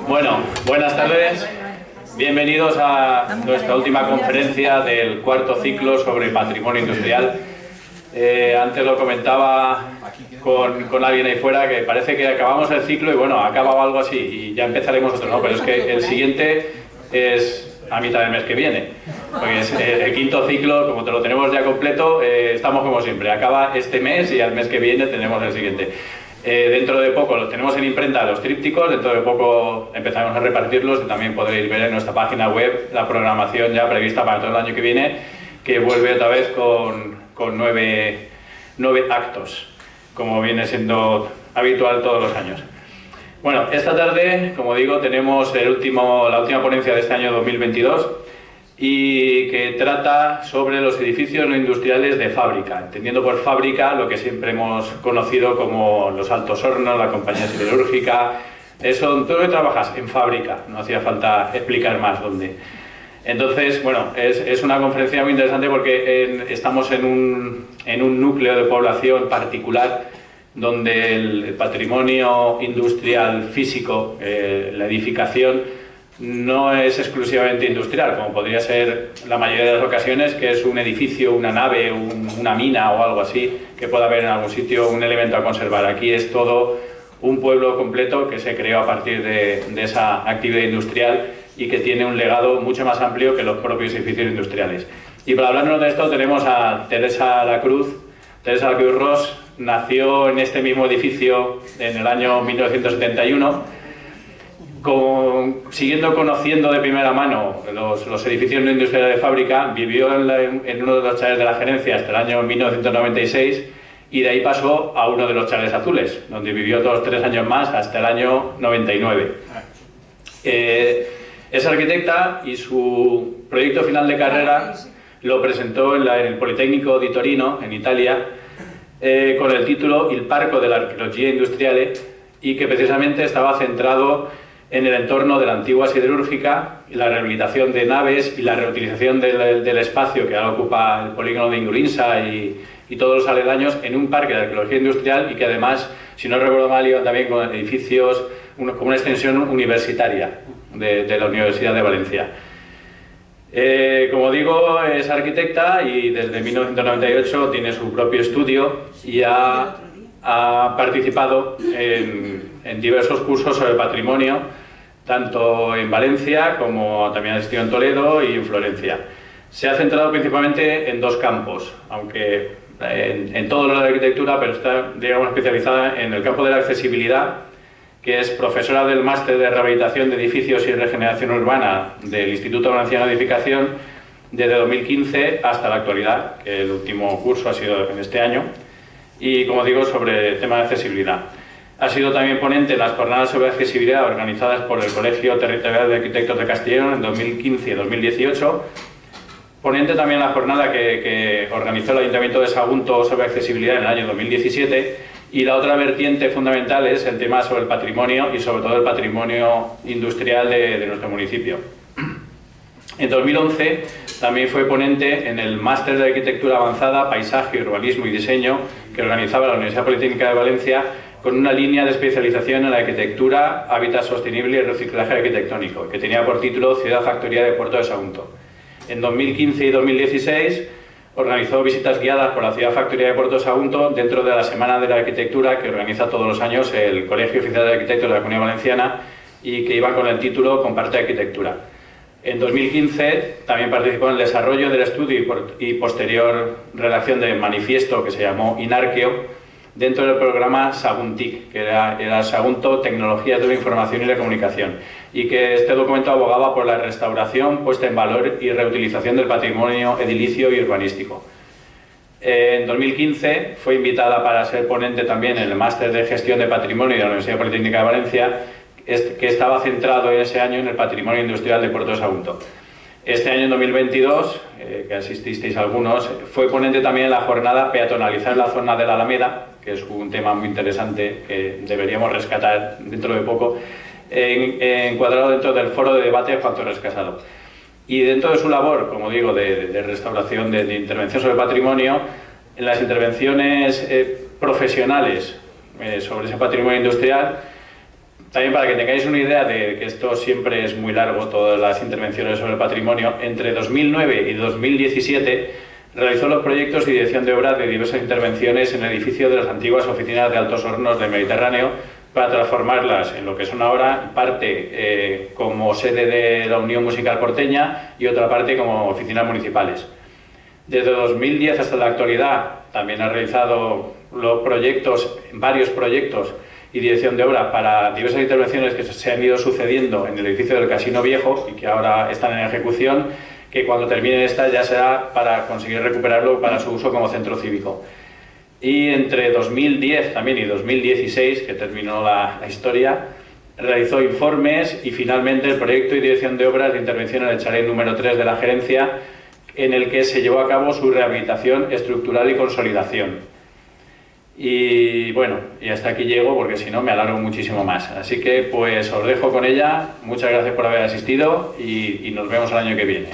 Bueno, buenas tardes. Bienvenidos a nuestra última conferencia del cuarto ciclo sobre patrimonio industrial. Antes lo comentaba con alguien ahí fuera que parece que acabamos el ciclo y bueno, acaba algo así y ya empezaremos otro, ¿no? Pero es que el siguiente es a mitad del mes que viene, porque es el quinto ciclo, como te lo tenemos ya completo, estamos como siempre, acaba este mes y al mes que viene tenemos el siguiente. Dentro de poco los tenemos en imprenta los trípticos, dentro de poco empezaremos a repartirlos y también podréis ver en nuestra página web la programación ya prevista para todo el año que viene, que vuelve otra vez con nueve actos, como viene siendo habitual todos los años. Bueno, esta tarde, como digo, tenemos la última ponencia de este año 2022 y que trata sobre los edificios no industriales de fábrica, entendiendo por fábrica lo que siempre hemos conocido como los altos hornos, la compañía siderúrgica. Eso, tú no trabajas en fábrica, no hacía falta explicar más dónde. Entonces, bueno, es una conferencia muy interesante porque estamos en un núcleo de población particular donde el patrimonio industrial físico, la edificación, no es exclusivamente industrial, como podría ser la mayoría de las ocasiones, que es un edificio, una nave, una mina o algo así, que pueda haber en algún sitio un elemento a conservar. Aquí es todo un pueblo completo que se creó a partir de esa actividad industrial y que tiene un legado mucho más amplio que los propios edificios industriales. Y para hablarnos de esto tenemos a Teresa Lacruz. Teresa Lacruz Ros nació en este mismo edificio en el año 1971, siguiendo conociendo de primera mano los edificios no industriales de fábrica. Vivió en uno de los chalets de la gerencia hasta el año 1996 y de ahí pasó a uno de los chalets azules, donde vivió otros 3 años más hasta el año 99. Es arquitecta y su proyecto final de carrera lo presentó en el Politécnico di Torino, en Italia, con el título Il Parco dell'Archeologia Industriale, y que precisamente estaba centrado en el entorno de la antigua siderúrgica y la rehabilitación de naves y la reutilización del espacio que ahora ocupa el polígono de Ingurinsa y todos los aledaños en un parque de arqueología industrial y que además, si no recuerdo mal, iban también con edificios, como una extensión universitaria de la Universidad de Valencia. Como digo, es arquitecta y desde 1998 tiene su propio estudio y ha participado en diversos cursos sobre patrimonio, tanto en Valencia como también ha asistido en Toledo y en Florencia. Se ha centrado principalmente en 2 campos, aunque en todo lo de la arquitectura, pero está, digamos, especializada en el campo de la accesibilidad, que es profesora del Máster de Rehabilitación de Edificios y Regeneración Urbana del Instituto Valenciano de Edificación desde 2015 hasta la actualidad, que el último curso ha sido en este año, y como digo, sobre el tema de accesibilidad. Ha sido también ponente en las jornadas sobre accesibilidad organizadas por el Colegio Territorial de Arquitectos de Castellón en 2015 y 2018, ponente también en la jornada que organizó el Ayuntamiento de Sagunto sobre accesibilidad en el año 2017, y la otra vertiente fundamental es el tema sobre el patrimonio y sobre todo el patrimonio industrial de nuestro municipio. En 2011 también fue ponente en el Máster de Arquitectura Avanzada, Paisaje, Urbanismo y Diseño que organizaba la Universidad Politécnica de Valencia, con una línea de especialización en la arquitectura, hábitat sostenible y reciclaje arquitectónico, que tenía por título Ciudad Factoría de Puerto de Sagunto. En 2015 y 2016 organizó visitas guiadas por la Ciudad Factoría de Puerto de Sagunto dentro de la Semana de la Arquitectura que organiza todos los años el Colegio Oficial de Arquitectos de la Comunidad Valenciana y que iba con el título Comparte Arquitectura. En 2015 también participó en el desarrollo del estudio y posterior redacción del manifiesto que se llamó Inarqueo dentro del programa Saguntic, que era Sagunto Tecnologías de la Información y la Comunicación, y que este documento abogaba por la restauración, puesta en valor y reutilización del patrimonio edilicio y urbanístico. En 2015 fue invitada para ser ponente también en el Máster de Gestión de Patrimonio de la Universidad Politécnica de Valencia, que estaba centrado en ese año en el patrimonio industrial de Puerto de Sagunto. Este año, en 2022, que asististeis algunos, fue ponente también en la jornada Peatonalizar la zona de la Alameda, que es un tema muy interesante que deberíamos rescatar dentro de poco, encuadrado dentro del foro de debate Factor Rescasado. Y dentro de su labor, como digo, de restauración, de intervención sobre patrimonio, en las intervenciones profesionales sobre ese patrimonio industrial, También para que tengáis una idea de que esto siempre es muy largo, todas las intervenciones sobre el patrimonio, entre 2009 y 2017 realizó los proyectos y dirección de obras de diversas intervenciones en el edificio de las antiguas oficinas de Altos Hornos del Mediterráneo para transformarlas en lo que son ahora, parte como sede de la Unión Musical Porteña y otra parte como oficinas municipales. Desde 2010 hasta la actualidad también ha realizado varios proyectos y dirección de obra para diversas intervenciones que se han ido sucediendo en el edificio del Casino Viejo y que ahora están en ejecución, que cuando termine esta ya será para conseguir recuperarlo para su uso como centro cívico. Y entre 2010 también y 2016, que terminó la historia, realizó informes y finalmente el proyecto y dirección de obras de intervención en el chalet número 3 de la gerencia, en el que se llevó a cabo su rehabilitación estructural y consolidación. Y bueno, y hasta aquí llego porque si no me alargo muchísimo más. Así que pues os dejo con ella. Muchas gracias por haber asistido y nos vemos el año que viene.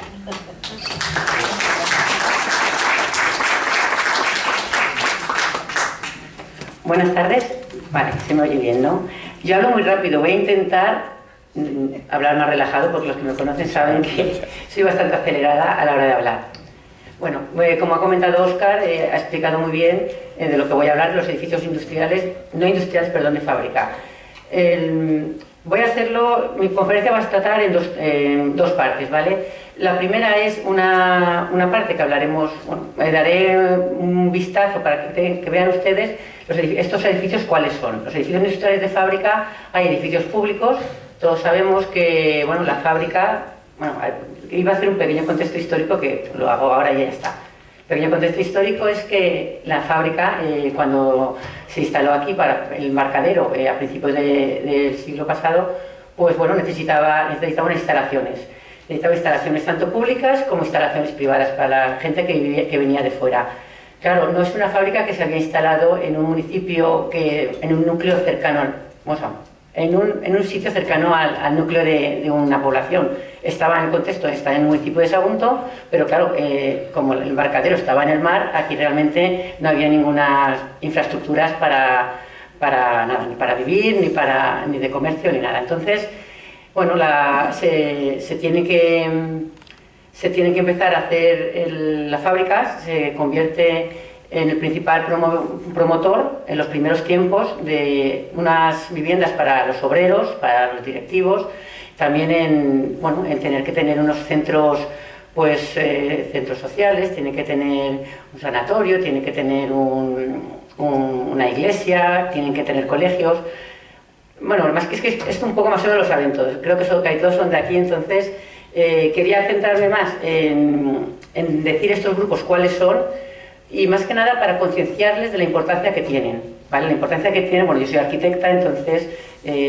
Buenas tardes. Vale, se me oye bien, ¿no? Yo hablo muy rápido, voy a intentar hablar más relajado porque los que me conocen saben que soy bastante acelerada a la hora de hablar. Bueno, como ha comentado Óscar, ha explicado muy bien de lo que voy a hablar, de los edificios industriales, perdón, de fábrica. Voy a hacerlo, mi conferencia va a tratar en dos partes, ¿vale? La primera es una parte que hablaremos, bueno, daré un vistazo para que vean ustedes estos edificios cuáles son. Los edificios industriales de fábrica, hay edificios públicos, todos sabemos que, bueno, la fábrica, bueno, iba a hacer un pequeño contexto histórico que lo hago ahora y ya está. El pequeño contexto histórico es que la fábrica, cuando se instaló aquí para el embarcadero a principios del siglo pasado, pues bueno, necesitaba unas instalaciones. Necesitaba instalaciones tanto públicas como instalaciones privadas para la gente que venía de fuera. Claro, no es una fábrica que se había instalado en un municipio, en un núcleo cercano, en un sitio cercano al núcleo de una población. Estaba en el contexto, está en el municipio de Sagunto, pero claro, como el embarcadero estaba en el mar, aquí realmente no había ninguna infraestructuras para nada, ni para vivir, ni de comercio, ni nada. Entonces, bueno, se tiene que empezar a hacer la fábrica, se convierte en el principal promotor en los primeros tiempos de unas viviendas para los obreros, para los directivos, también en tener que tener unos centros, pues centros sociales, tiene que tener un sanatorio, tiene que tener una iglesia, tienen que tener colegios. Bueno, más que es que es un poco más o menos lo saben todos, creo que todos son de aquí, entonces quería centrarme más en decir estos grupos cuáles son y más que nada para concienciarles de la importancia que tienen, ¿vale? La importancia que tienen, bueno, yo soy arquitecta, entonces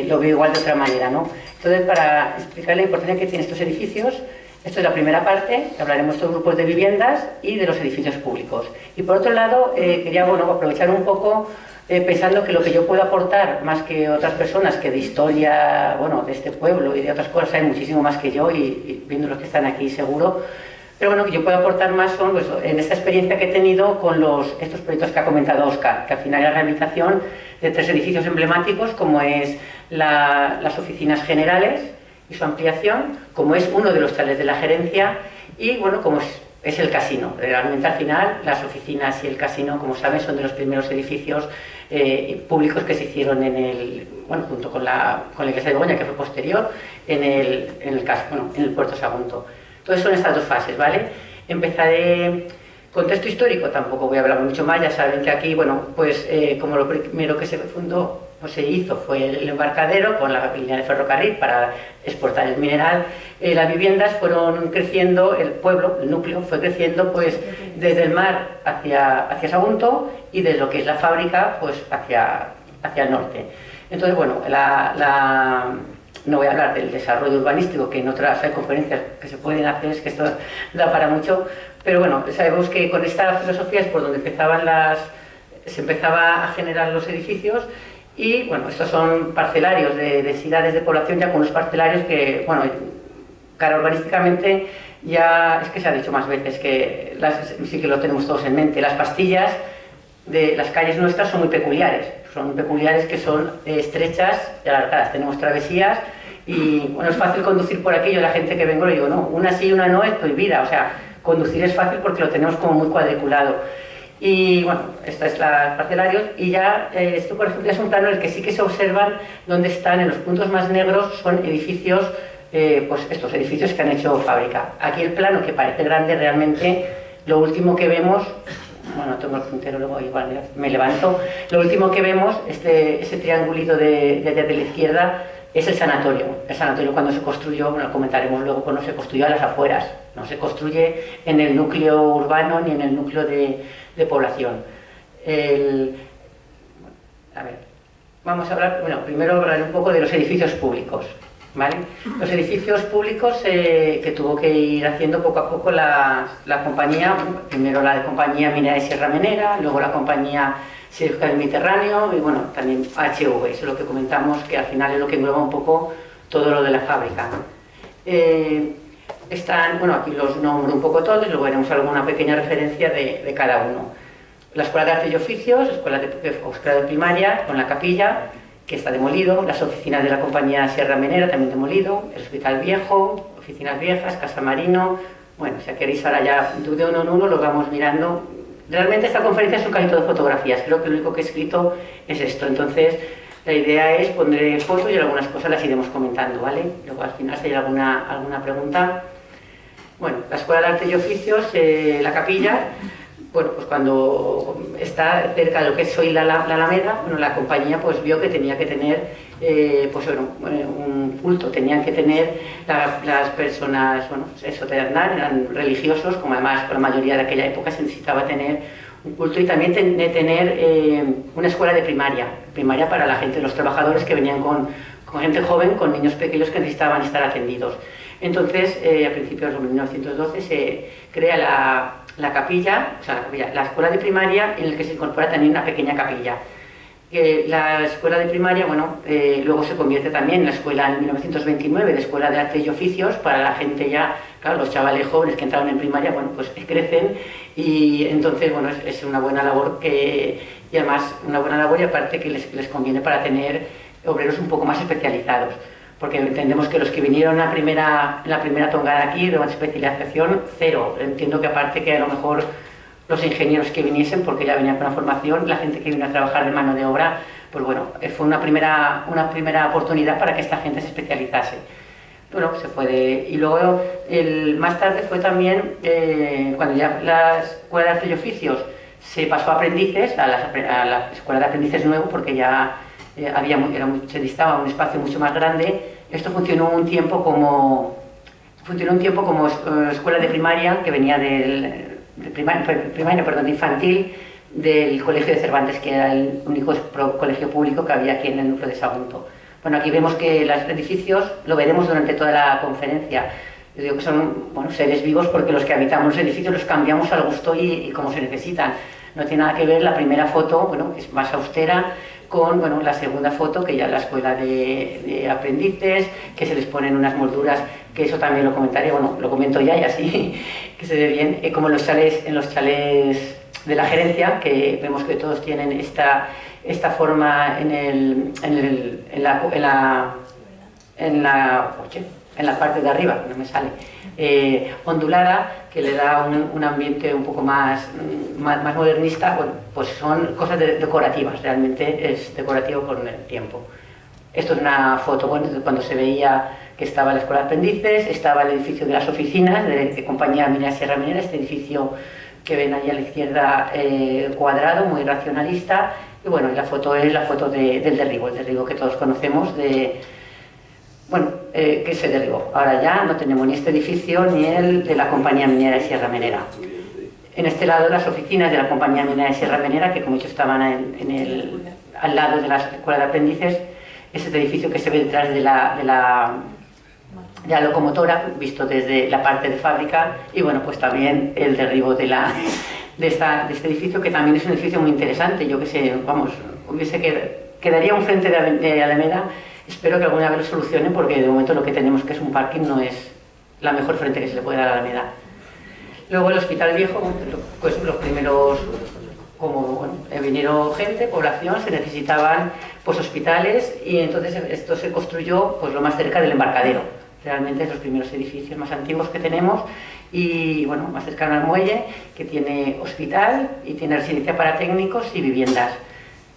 lo veo igual de otra manera, ¿no? Entonces, para explicar la importancia que tienen estos edificios, esto es la primera parte, hablaremos de estos grupos de viviendas y de los edificios públicos. Y por otro lado, quería, bueno, aprovechar un poco pensando que lo que yo puedo aportar, más que otras personas que de historia, bueno, de este pueblo y de otras cosas, hay muchísimo más que yo y viendo los que están aquí seguro, pero bueno, que yo puedo aportar más son, pues, en esta experiencia que he tenido con estos proyectos que ha comentado Óscar, que al final es la rehabilitación de 3 edificios emblemáticos, como es las oficinas generales y su ampliación, como es uno de los chalets de la gerencia y, bueno, como es el casino. Realmente al final las oficinas y el casino, como saben, son de los primeros edificios públicos que se hicieron junto con la iglesia de Begoña, que fue posterior, en el puerto Sagunto. Entonces son estas dos fases, ¿vale? Empezaré contexto histórico, tampoco voy a hablar mucho más, ya saben que aquí, bueno, pues como lo primero que se fundó, pues se hizo fue el embarcadero con la línea de ferrocarril para exportar el mineral. Las viviendas fueron creciendo, el pueblo, el núcleo, fue creciendo pues desde el mar hacia Sagunto y desde lo que es la fábrica pues hacia el norte. Entonces, bueno, no voy a hablar del desarrollo urbanístico, que en otras hay conferencias que se pueden hacer, es que esto da para mucho, pero bueno, sabemos que con esta filosofía es por donde se empezaba a generar los edificios y, bueno, estos son parcelarios de densidades de población, ya con unos parcelarios que, bueno, cara urbanísticamente ya es que se ha dicho más veces que sí que lo tenemos todos en mente, las pastillas de las calles nuestras son muy peculiares, son peculiares, que son estrechas y alargadas. Tenemos travesías y bueno, es fácil conducir por aquí. Yo a la gente que vengo le digo, no, una sí y una no es prohibida, o sea, conducir es fácil porque lo tenemos como muy cuadriculado. Y bueno, esta es la parcelarios, y ya esto por ejemplo es un plano en el que sí que se observan dónde están, en los puntos más negros son edificios, pues estos edificios que han hecho fábrica. Aquí el plano, que parece grande, realmente lo último que vemos, bueno, tengo el puntero, luego igual me levanto, lo último que vemos, ese triangulito de allá de la izquierda, es el sanatorio. El sanatorio, cuando se construyó, bueno, lo comentaremos luego, cuando se construyó a las afueras, no se construye en el núcleo urbano ni en el núcleo de población. A ver, vamos a hablar, bueno, primero hablar un poco de los edificios públicos, ¿vale? Los edificios públicos que tuvo que ir haciendo poco a poco la compañía, primero la de compañía minera de Sierra Menera, luego la compañía Siderúrgica del Mediterráneo y bueno, también HV, eso es lo que comentamos, que al final es lo que engloba un poco todo lo de la fábrica, ¿no? Están, bueno, aquí los nombro un poco todos y luego veremos alguna pequeña referencia de cada uno. La Escuela de Artes y Oficios, escuela de primaria, con la capilla, que está demolido, las oficinas de la compañía Sierra Menera, también demolido, el Hospital Viejo, oficinas viejas, Casa Marino. Bueno, si queréis ahora ya de uno en uno lo vamos mirando. Realmente esta conferencia es un casi todo de fotografías, creo que lo único que he escrito es esto, entonces la idea es poner fotos y algunas cosas las iremos comentando, ¿vale? Luego al final si hay alguna pregunta. Bueno, la Escuela de Arte y Oficios, la capilla, bueno, pues cuando está cerca de lo que es hoy la Alameda, bueno, la compañía pues vio que tenía que tener pues bueno, un culto, tenían que tener las personas, bueno, eso de andar, eran religiosos, como además por la mayoría de aquella época se necesitaba tener un culto y también tener una escuela de primaria para la gente, los trabajadores que venían con gente joven, con niños pequeños que necesitaban estar atendidos. Entonces, a principios de 1912 se crea la capilla, o sea, la escuela de primaria, en la que se incorpora también una pequeña capilla. La escuela de primaria, bueno, luego se convierte también en la escuela en 1929 de Escuela de Arte y Oficios para la gente ya, claro, los chavales jóvenes que entraron en primaria, bueno, pues crecen y entonces, bueno, es una buena labor y además una buena labor y aparte que les conviene para tener obreros un poco más especializados. Porque entendemos que los que vinieron en la primera tongada aquí, de una especialización, cero. Entiendo que aparte que a lo mejor los ingenieros que viniesen, porque ya venían con la formación, la gente que vino a trabajar de mano de obra, pues bueno, fue una primera oportunidad para que esta gente se especializase. Bueno, se puede. Y luego, más tarde fue también, cuando ya la Escuela de Arte y Oficios se pasó a aprendices, a la Escuela de Aprendices nuevo, porque ya se distaba un espacio mucho más grande. Esto funcionó un tiempo como escuela de primaria, que venía de infantil, del Colegio de Cervantes, que era el único colegio público que había aquí en el núcleo de Sagunto. Bueno, aquí vemos que los edificios, lo veremos durante toda la conferencia, yo digo que son, bueno, seres vivos porque los que habitamos los edificios los cambiamos al gusto y como se necesitan. No tiene nada que ver la primera foto, bueno, que es más austera, con, bueno, la segunda foto, que ya es la escuela de aprendices, que se les ponen unas molduras, que eso también lo comentaré, bueno, lo comento ya y así, que se ve bien, como en los chalés de la gerencia, que vemos que todos tienen esta forma en la parte de arriba, no me sale, ondulada, que le da un ambiente un poco más modernista. Bueno, pues son cosas decorativas, realmente es decorativo con el tiempo. Esto es una foto, bueno, de cuando se veía que estaba la Escuela de Aprendices, estaba el edificio de las oficinas de Compañía Minera Sierra Menera, este edificio que ven ahí a la izquierda, cuadrado, muy racionalista, y bueno, la foto es la foto del derribo, el derribo que todos conocemos que se derribó. Ahora ya no tenemos ni este edificio ni el de la Compañía Minera de Sierra Menera. En este lado las oficinas de la Compañía Minera de Sierra Menera, que como dicho estaban al lado de la Escuela de Aprendices, es este edificio que se ve detrás de la locomotora, visto desde la parte de fábrica, y bueno, pues también el derribo de este edificio, que también es un edificio muy interesante. Yo que sé, vamos, quedaría un frente de Alameda. Espero que alguna vez lo solucionen, porque de momento lo que tenemos, que es un parking, no es la mejor frente que se le puede dar a la Alameda. Luego el Hospital Viejo, pues los primeros como bueno, vinieron gente, población, se necesitaban pues hospitales y entonces esto se construyó pues lo más cerca del embarcadero. Realmente es los primeros edificios más antiguos que tenemos y bueno, más cercano al muelle, que tiene hospital y tiene residencia para técnicos y viviendas.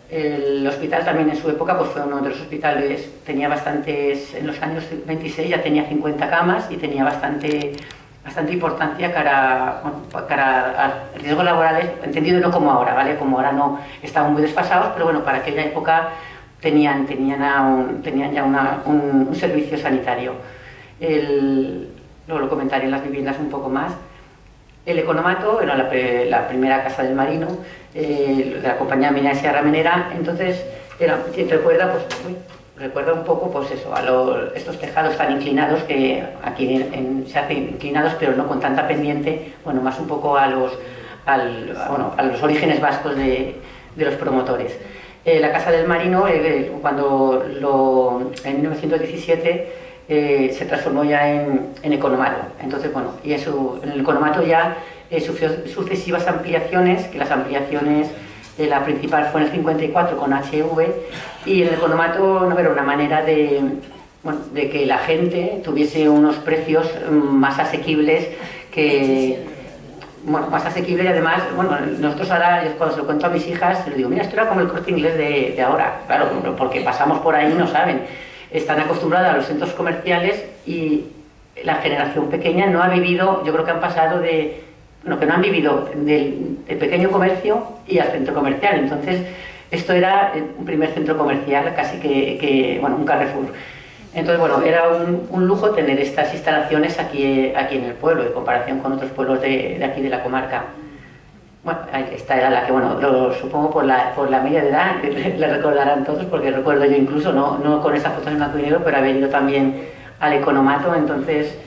El hospital también en su época pues fue uno de los hospitales, tenía bastantes, en los años 26 ya tenía 50 camas y tenía bastante importancia cara a riesgos laborales, entendido no como ahora, ¿vale? Como ahora no estaban muy desfasados, pero bueno, para aquella época tenían ya un servicio sanitario. Luego lo comentaré en las viviendas un poco más. El Economato era la primera casa del marino, de la compañía minera Sierra Menera, entonces recuerda un poco pues eso, estos tejados tan inclinados que aquí se hacen inclinados pero no con tanta pendiente, bueno, más un poco a los orígenes vascos de los promotores. La Casa del Marino, en 1917 se transformó ya en Economato. Entonces, bueno, y eso, en el Economato ya sufrió sucesivas ampliaciones, que las ampliaciones, la principal fue en el 54 con HV, y en el Economato no era una manera de que la gente tuviese unos precios más asequibles más asequible y además, bueno, nosotros ahora, cuando se lo cuento a mis hijas, les digo, mira, esto era como el Corte Inglés de ahora, claro, porque pasamos por ahí y no saben. Están acostumbradas a los centros comerciales y la generación pequeña no ha vivido, yo creo que han pasado que no han vivido del pequeño comercio y al centro comercial. Entonces, esto era un primer centro comercial, casi bueno, un Carrefour. Entonces, bueno, era un lujo tener estas instalaciones aquí en el pueblo, en comparación con otros pueblos de aquí de la comarca. Bueno, esta era la que, bueno, lo supongo por la media de edad, que le recordarán todos, porque recuerdo yo incluso, no con esas fotos en blanco y negro, pero haber ido también al Economato, entonces,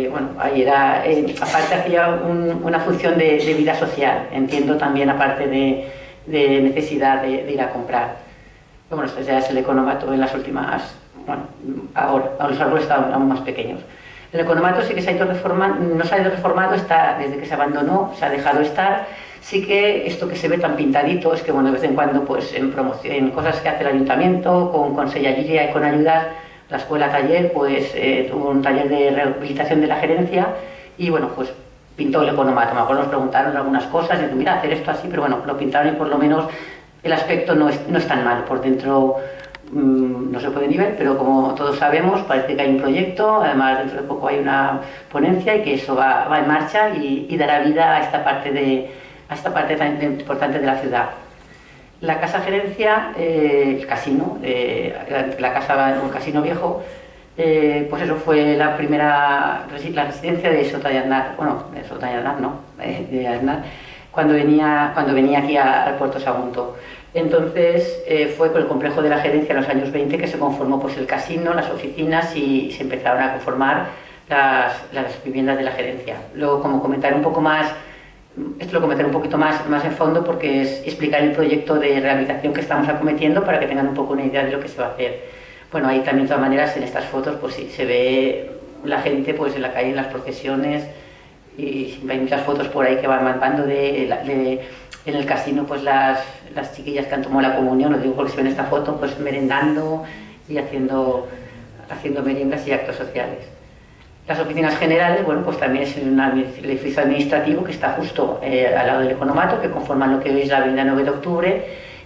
bueno, ahí era, aparte hacía una función de vida social, entiendo también, aparte de necesidad de ir a comprar. Pero bueno, esto ya es el Economato en las últimas, bueno, ahora los árboles están aún más pequeños. El Economato sí que se ha ido reformando, no se ha ido reformado, está desde que se abandonó, se ha dejado estar. Sí que esto que se ve tan pintadito es que, bueno, de vez en cuando, pues en cosas que hace el ayuntamiento, con consellería y con ayudas, la escuela taller, pues tuvo un taller de rehabilitación de la gerencia y, bueno, pues pintó el Economato. Me acuerdo, nos preguntaron algunas cosas y dijeron, mira, hacer esto así, pero bueno, lo pintaron y por lo menos el aspecto no es tan mal. Por dentro no se puede ni ver, pero como todos sabemos, parece que hay un proyecto, además dentro de poco hay una ponencia y que eso va en marcha y dará vida a esta parte tan importante de la ciudad. La casa gerencia, el casino, un casino viejo, pues eso fue la residencia de Sota y Aznar, bueno, de Sota y Aznar no, de Aznar, cuando venía aquí al Puerto Sagunto. Entonces fue con el complejo de la gerencia en los años 20 que se conformó pues el casino, las oficinas y se empezaron a conformar las viviendas de la gerencia. Luego, como comentar un poco más, esto lo comentaré un poquito más en fondo porque es explicar el proyecto de rehabilitación que estamos acometiendo para que tengan un poco una idea de lo que se va a hacer. Bueno, ahí también de todas maneras en estas fotos pues sí, se ve la gente pues en la calle, en las procesiones y hay muchas fotos por ahí que van mandando en el casino pues las chiquillas que han tomado la comunión, lo digo porque se ve en esta foto, pues merendando y haciendo meriendas y actos sociales. Las oficinas generales, bueno, pues también es un edificio administrativo que está justo al lado del Economato, que conforman lo que hoy es la avenida 9 de octubre.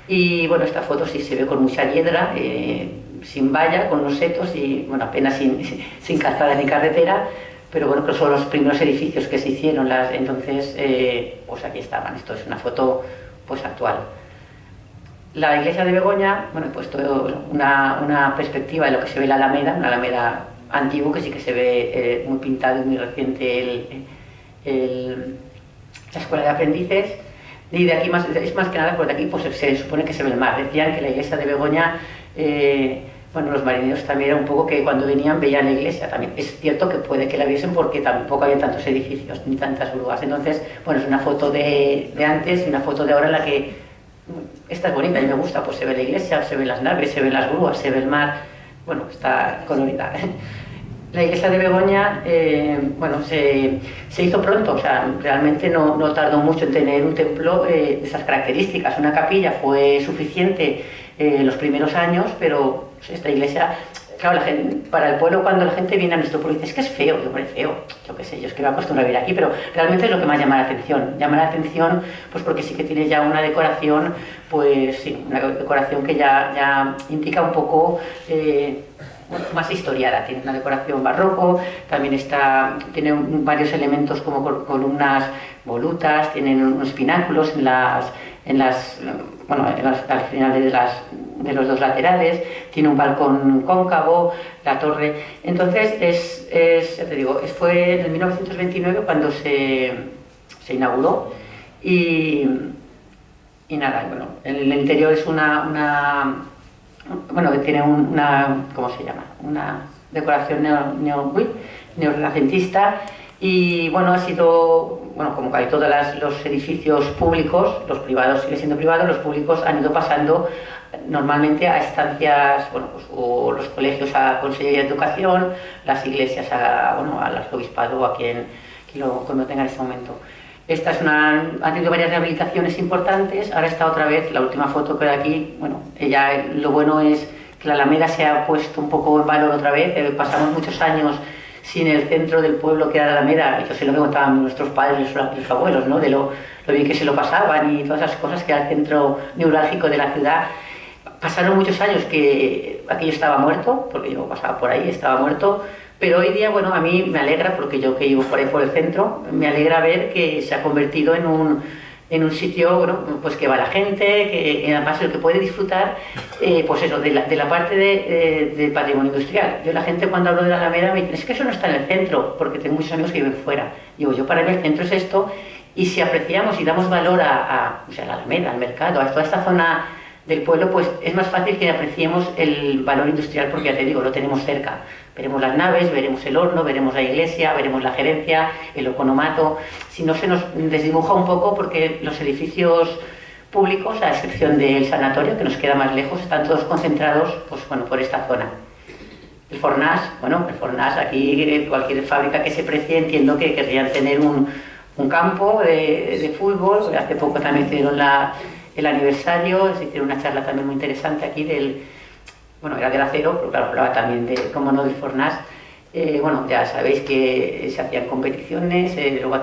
Y bueno, esta foto sí se ve con mucha hiedra, sin valla, con los setos y bueno, apenas sin calzada ni carretera, pero bueno, que son los primeros edificios que se hicieron, entonces pues aquí estaban. Esto es una foto pues actual. La iglesia de Begoña, bueno, he puesto una perspectiva de lo que se ve en la Alameda, una Alameda antiguo que sí que se ve muy pintado y muy reciente la escuela de aprendices. Y de aquí es más que nada porque de aquí pues se supone que se ve el mar. Decían que la iglesia de Begoña, bueno, los marineros también era un poco que cuando venían veían la iglesia. También es cierto que puede que la viesen porque tampoco había tantos edificios ni tantas grúas. Entonces, bueno, es una foto de antes y una foto de ahora en la que esta es bonita, a mí me gusta, pues se ve la iglesia, se ven las naves, se ven las grúas, se ve el mar. Bueno, está colorida. La iglesia de Begoña, bueno, se hizo pronto, o sea, realmente no tardó mucho en tener un templo de esas características. Una capilla fue suficiente los primeros años, pero pues, esta iglesia, claro, para el pueblo, cuando la gente viene a nuestro pueblo, dice, es que es feo, yo, hombre, feo, yo qué sé, yo es que me acostumbro a vivir aquí, pero realmente es lo que más llama la atención. Llama la atención, pues porque sí que tiene ya una decoración, pues sí, una decoración que ya indica un poco... bueno, más historiada, tiene una decoración barroco, también tiene varios elementos como columnas volutas, tienen unos pináculos al final de los dos laterales, tiene un balcón cóncavo, la torre. Entonces, ya te digo, fue en 1929 cuando se inauguró y nada, bueno, el interior es bueno, tiene ¿cómo se llama? Una decoración neorrenacentista y bueno, ha sido, bueno, como casi todos los edificios públicos, los privados siguen siendo privados, los públicos han ido pasando normalmente a estancias, bueno, pues, o los colegios a Consejería de Educación, las iglesias al arzobispado o a quien lo tenga en este momento. Ha tenido varias rehabilitaciones importantes, ahora está otra vez, la última foto que hay aquí, bueno, lo bueno es que la Alameda se ha puesto un poco en valor otra vez, pasamos muchos años sin el centro del pueblo que era la Alameda, yo sé lo que contaban nuestros padres, los abuelos, ¿no? De lo bien que se lo pasaban y todas esas cosas que era el centro neurálgico de la ciudad. Pasaron muchos años que aquello estaba muerto, porque yo pasaba por ahí, estaba muerto, pero hoy día, bueno, a mí me alegra, porque yo que vivo por ahí por el centro, me alegra ver que se ha convertido en un sitio, bueno, pues que va la gente, que además el que puede disfrutar, pues eso, de la parte de patrimonio industrial. Yo la gente cuando hablo de la Alameda me dice, es que eso no está en el centro, porque tengo muchos amigos que viven fuera. Digo, yo para mí el centro es esto, y si apreciamos y damos valor a la Alameda, al mercado, a toda esta zona del pueblo, pues es más fácil que apreciemos el valor industrial, porque ya te digo, lo tenemos cerca. Veremos las naves, veremos el horno, veremos la iglesia, veremos la gerencia, el oconomato. Si no, se nos desdibuja un poco, porque los edificios públicos, a excepción del sanatorio, que nos queda más lejos, están todos concentrados, pues bueno, por esta zona. El Fornás, aquí cualquier fábrica que se precie, entiendo que querrían tener un campo de fútbol. Hace poco también hicieron el aniversario, se hicieron una charla también muy interesante aquí bueno, era del acero, pero claro, hablaba también como no, del Fornás. Bueno, ya sabéis que se hacían competiciones, luego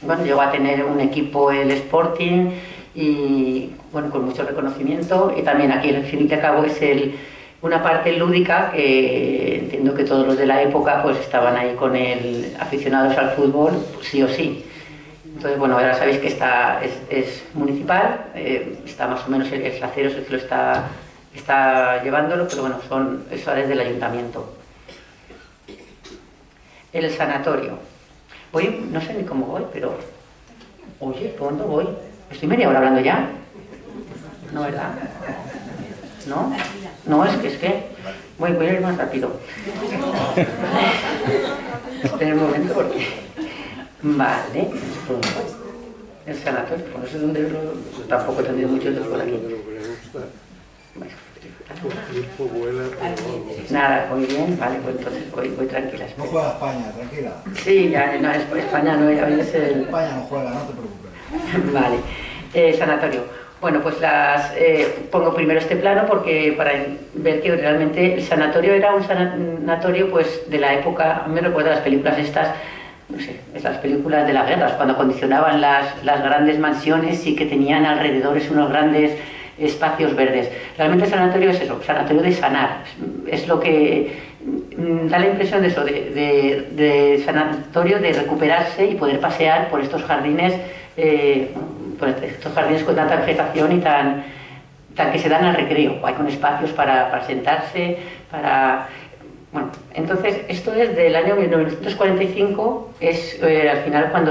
bueno, llegó a tener un equipo, el Sporting, y bueno, con mucho reconocimiento. Y también aquí, al fin y al cabo, es una parte lúdica que entiendo que todos los de la época pues estaban ahí aficionados al fútbol, pues, sí o sí. Entonces, bueno, ahora sabéis que es municipal, está más o menos el acero, es el que lo está llevándolo, pero bueno, eso es del ayuntamiento. El sanatorio. No sé ni cómo voy, pero... Oye, ¿por dónde voy? ¿Estoy media hora hablando ya? ¿No, verdad? ¿No? No, es que... Voy a ir más rápido. Espera un momento porque... Vale, el sanatorio, no sé dónde tampoco he tenido mucho tiempo por aquí. Nada, muy bien, vale, pues entonces voy tranquila. No juega España, tranquila. Sí, ya, no, España no, ya ves España no juega, no te preocupes. Vale, sanatorio. Bueno, pues pongo primero este plano porque para ver que realmente el sanatorio era un sanatorio pues de la época, me recuerda a las películas estas, no sé, esas películas de las guerras, cuando acondicionaban las grandes mansiones y que tenían alrededor unos grandes espacios verdes. Realmente el sanatorio es eso, sanatorio de sanar, es lo que da la impresión de eso, de sanatorio, de recuperarse y poder pasear por estos jardines, con tanta vegetación y tan que se dan al recreo, hay con espacios para sentarse, Bueno, entonces esto es del año 1945, es al final cuando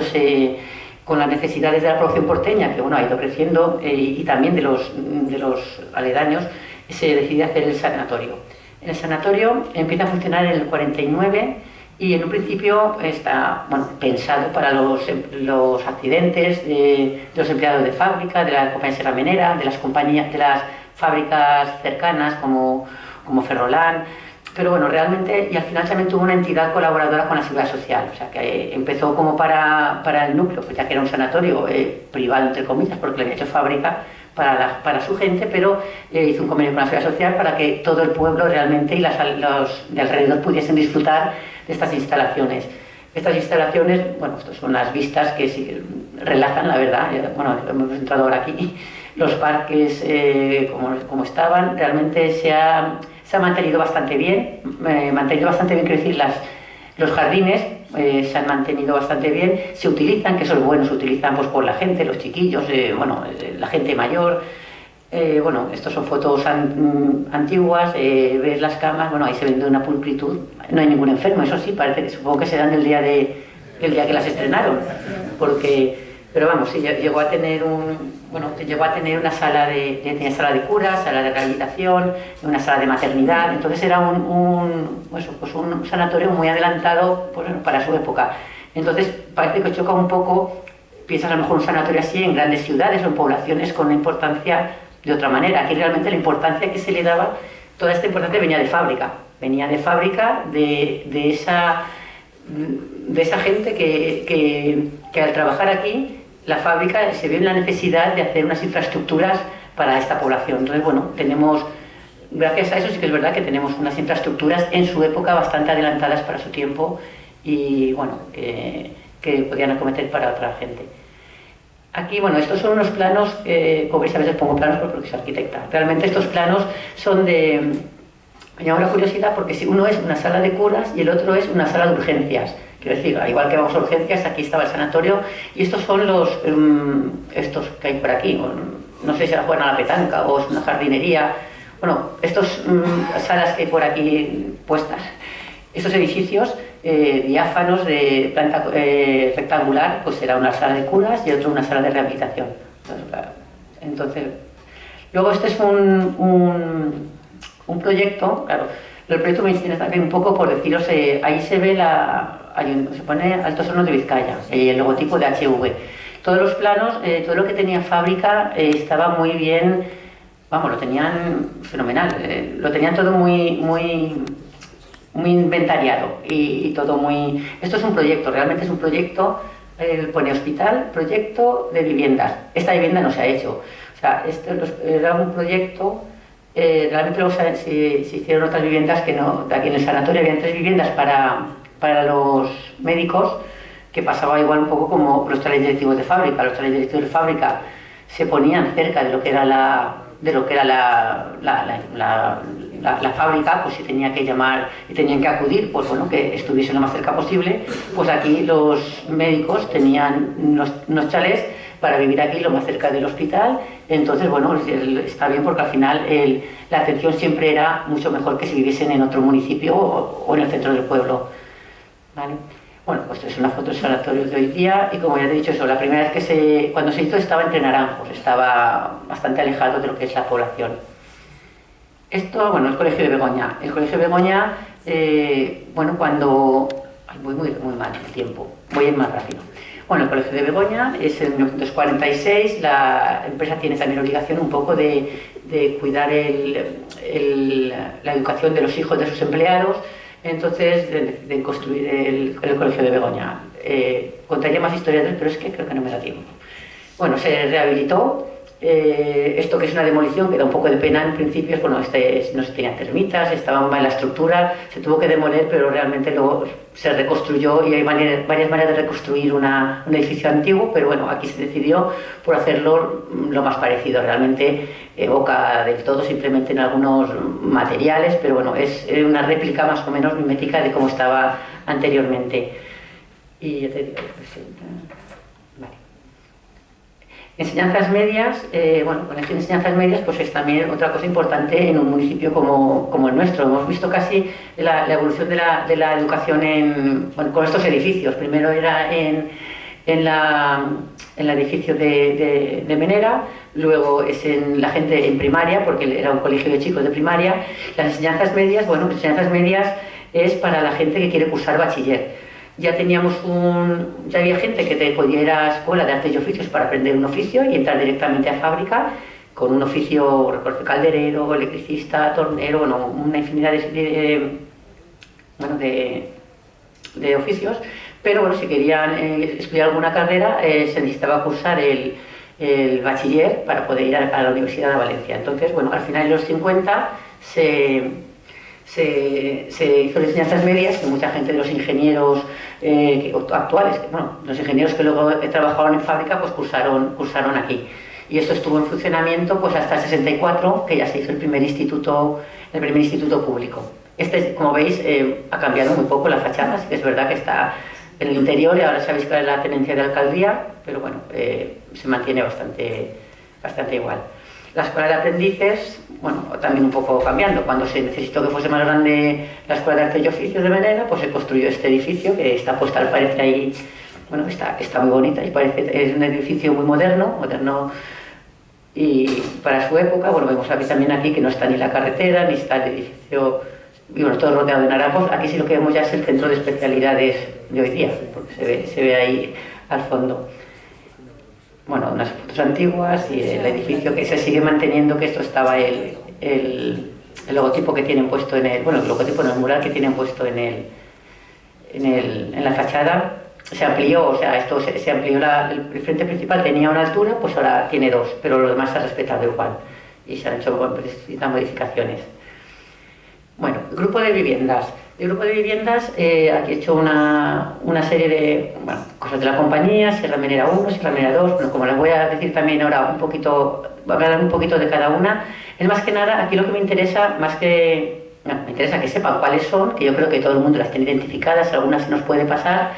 con las necesidades de la población porteña, que bueno, ha ido creciendo, y también de los aledaños, se decide hacer el sanatorio. El sanatorio empieza a funcionar en el 49 y en un principio está pensado para los accidentes de los empleados de fábrica, de la compañía serramenera, de las fábricas cercanas como Ferrolán. pero bueno, realmente, y al final también tuvo una entidad colaboradora con la Seguridad Social, o sea, que empezó como para el núcleo, pues ya que era un sanatorio privado, entre comillas, porque le había hecho fábrica para su gente, pero hizo un convenio con la Seguridad Social para que todo el pueblo realmente y los de alrededor pudiesen disfrutar de estas instalaciones. Estas instalaciones, bueno, estas son las vistas que sí relajan, la verdad, bueno, hemos entrado ahora aquí, los parques como estaban, realmente se ha mantenido bastante bien, quiero decir, los jardines se han mantenido bastante bien, se utilizan, que eso es bueno, se utilizan pues, por la gente, los chiquillos, bueno, la gente mayor. Bueno, estas son fotos antiguas, ves las camas, bueno, ahí se ven de una pulcritud, no hay ningún enfermo, eso sí, parece que supongo que se dan del día que las estrenaron, pero vamos, sí, llegó a tener una sala tenía sala de curas, sala de rehabilitación, una sala de maternidad, entonces era un sanatorio muy adelantado pues, para su época. Entonces parece que choca un poco, piensas a lo mejor un sanatorio así en grandes ciudades o en poblaciones con una importancia de otra manera. Aquí realmente la importancia que se le daba, toda esta importancia venía de fábrica de esa gente que al trabajar aquí, la fábrica se vio en la necesidad de hacer unas infraestructuras para esta población. Entonces, bueno, gracias a eso sí que es verdad que tenemos unas infraestructuras en su época bastante adelantadas para su tiempo y, bueno, que podían acometer para otra gente. Aquí, bueno, estos son unos planos, como veis a veces pongo planos porque soy arquitecta. Realmente estos planos son me llama la curiosidad porque si uno es una sala de curas y el otro es una sala de urgencias. Quiero decir, igual que vamos a urgencias, aquí estaba el sanatorio y estos son estos que hay por aquí. No sé si ahora juegan a la petanca o es una jardinería. Bueno, estas salas que hay por aquí puestas, estos edificios diáfanos de planta rectangular, pues era una sala de curas y otro una sala de rehabilitación. Entonces, luego este es un proyecto, claro, el proyecto me interesa también un poco por deciros, ahí se ve se pone Altos Hornos de Vizcaya, el logotipo de HV. Todos los planos, todo lo que tenía fábrica estaba muy bien, vamos, lo tenían fenomenal, lo tenían todo muy inventariado y todo muy... Esto es un proyecto, realmente es un proyecto, pone hospital, proyecto de viviendas. Esta vivienda no se ha hecho, o sea, esto era un proyecto, realmente luego se hicieron otras viviendas que no, de aquí en el sanatorio habían 3 viviendas para los médicos, que pasaba igual un poco como los talleres directivos de fábrica. Los talleres directivos de fábrica se ponían cerca de lo que era la fábrica, pues si tenía que llamar y tenían que acudir, pues bueno, que estuviesen lo más cerca posible. Pues aquí los médicos tenían unos chalés para vivir aquí lo más cerca del hospital. Entonces, bueno, está bien porque al final la atención siempre era mucho mejor que si viviesen en otro municipio o en el centro del pueblo, ¿vale? Bueno, pues es una foto del sanatorio de hoy día y como ya he dicho eso, la primera vez cuando se hizo estaba entre naranjos, estaba bastante alejado de lo que es la población. Esto, bueno, el Colegio de Begoña. El Colegio de Begoña, bueno, cuando... Ay, voy muy mal el tiempo, voy a ir más rápido. Bueno, el Colegio de Begoña es en 1946, la empresa tiene también obligación un poco de cuidar la educación de los hijos de sus empleados. Entonces, de construir el Colegio de Begoña. Contaría más historias de él, pero es que creo que no me da tiempo. Bueno, se rehabilitó. Esto que es una demolición, que da un poco de pena en principio, bueno, no se tenían termitas, estaba mal la estructura, se tuvo que demoler, pero realmente luego se reconstruyó y hay varias maneras de reconstruir un edificio antiguo, pero bueno, aquí se decidió por hacerlo lo más parecido. Realmente evoca del todo simplemente en algunos materiales, pero bueno, es una réplica más o menos mimética de cómo estaba anteriormente. Y ya te digo, vale. Enseñanzas medias, bueno, con las enseñanzas medias pues es también otra cosa importante en un municipio como el nuestro. Hemos visto casi la evolución de la educación con estos edificios. Primero era en el edificio de Menera, luego es en la gente en primaria, porque era un colegio de chicos de primaria. Las enseñanzas medias, bueno, las enseñanzas medias es para la gente que quiere cursar bachiller. Ya había gente que podía ir a escuela de artes y oficios para aprender un oficio y entrar directamente a fábrica con un oficio, calderero, electricista, tornero, bueno, una infinidad bueno, de oficios, pero bueno, si querían estudiar alguna carrera se necesitaba cursar el bachiller para poder ir a la Universidad de Valencia. Entonces, bueno, al final de los 50 se hizo enseñanzas medias, que mucha gente de los ingenieros actuales, bueno, los ingenieros que luego trabajaron en fábrica, pues cursaron aquí. Y esto estuvo en funcionamiento pues hasta el 64, que ya se hizo el primer instituto público. Este, como veis, ha cambiado muy poco la fachada, así que es verdad que está en el interior y ahora sabéis que es la tenencia de alcaldía, pero bueno, se mantiene bastante igual. La escuela de aprendices, bueno, también un poco cambiando. Cuando se necesitó que fuese más grande la escuela de arte y oficios de Menela, pues se construyó este edificio que está puesta al parece ahí, bueno, está muy bonita y parece, es un edificio muy moderno y para su época, bueno, vemos también aquí que no está ni la carretera, ni está el edificio, y bueno, todo rodeado de naranjos. Aquí sí lo que vemos ya es el centro de especialidades de hoy día, porque se ve ahí al fondo. Bueno, unas fotos antiguas y el edificio que se sigue manteniendo, que esto estaba el logotipo que tienen puesto en el, bueno, el logotipo no, el mural que tienen puesto en la fachada. Se amplió, o sea, esto se amplió, el frente principal tenía una altura, pues ahora tiene 2, pero lo demás se ha respetado igual y se han hecho distintas modificaciones. Bueno, grupo de viviendas. El grupo de viviendas, aquí he hecho una serie de cosas de la compañía, Sierra Minera 1, Sierra Minera 2, bueno, como les voy a decir también ahora un poquito, voy a hablar un poquito de cada una. Es más que nada, aquí lo que me interesa, me interesa que sepan cuáles son, que yo creo que todo el mundo las tiene identificadas, algunas se nos puede pasar,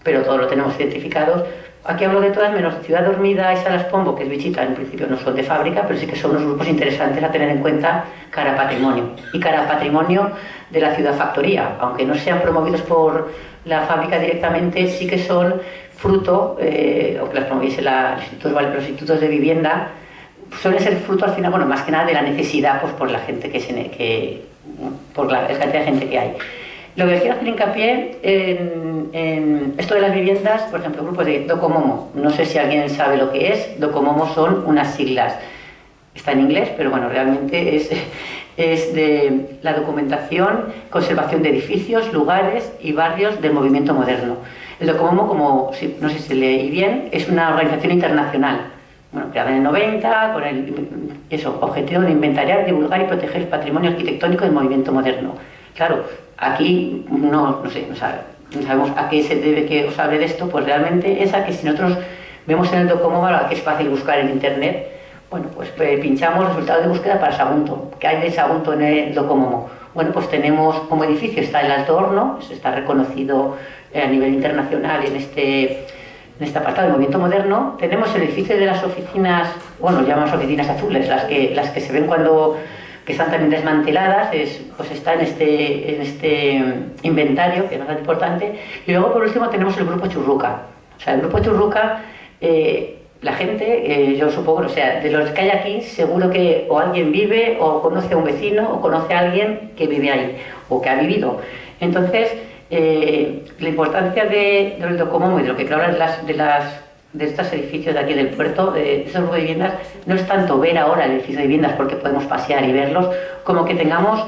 pero todos lo tenemos identificados. Aquí hablo de todas, menos Ciudad Dormida y Salas Pombo, que es bichita, en principio no son de fábrica, pero sí que son unos grupos interesantes a tener en cuenta cara a patrimonio. Y cara a patrimonio de la ciudad factoría, aunque no sean promovidos por la fábrica directamente, sí que son fruto, o que las promoviese los institutos de vivienda, suele ser fruto al final, bueno, más que nada de la necesidad, pues por la gente por la cantidad de gente que hay. Lo que quiero hacer hincapié en esto de las viviendas, por ejemplo, grupos de Docomomo. No sé si alguien sabe lo que es. Docomomo son unas siglas. Está en inglés, pero bueno, realmente es de la documentación, conservación de edificios, lugares y barrios del movimiento moderno. El Docomomo, como no sé si se lee bien, es una organización internacional. Bueno, creada en el 90, con el objetivo de inventariar, divulgar y proteger el patrimonio arquitectónico del movimiento moderno. Claro, aquí no sabemos a qué se debe que os hable de esto, pues realmente es a que si nosotros vemos en el Docomomo, que es fácil buscar en internet, bueno, pues pinchamos resultados de búsqueda para Sagunto. ¿Qué hay de Sagunto en el Docomomo? Bueno, pues tenemos como edificio, está el Alto Horno, está reconocido a nivel internacional en este apartado del movimiento moderno. Tenemos el edificio de las oficinas, bueno, llamamos oficinas azules, las que se ven que están también desmanteladas, pues está en este inventario, que es bastante importante. Y luego, por último, tenemos el Grupo Churruca. O sea, el Grupo Churruca, la gente, yo supongo, o sea, de los que hay aquí, seguro que o alguien vive, o conoce a un vecino, o conoce a alguien que vive ahí, o que ha vivido. Entonces, la importancia del Docomomo y de lo que quiero hablar de estos edificios de aquí del puerto, de estos grupos de viviendas, no es tanto ver ahora el edificio de viviendas porque podemos pasear y verlos, como que tengamos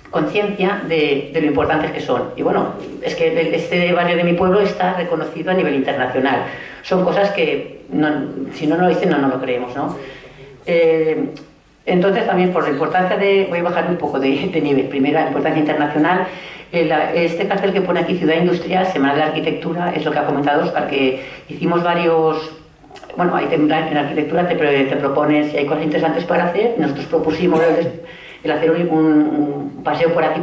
conciencia de lo importantes que son. Y bueno, es que este barrio de mi pueblo está reconocido a nivel internacional. Son cosas que, si no lo dicen, no lo creemos, ¿no? Entonces también por la importancia voy a bajar un poco de nivel. Primero, la importancia internacional. Este cartel que pone aquí Ciudad Industrial, Semana de la Arquitectura, es lo que ha comentado Óscar, que hicimos varios. Bueno, en arquitectura te proponen si hay cosas interesantes para hacer. Nosotros propusimos el hacer un paseo por aquí,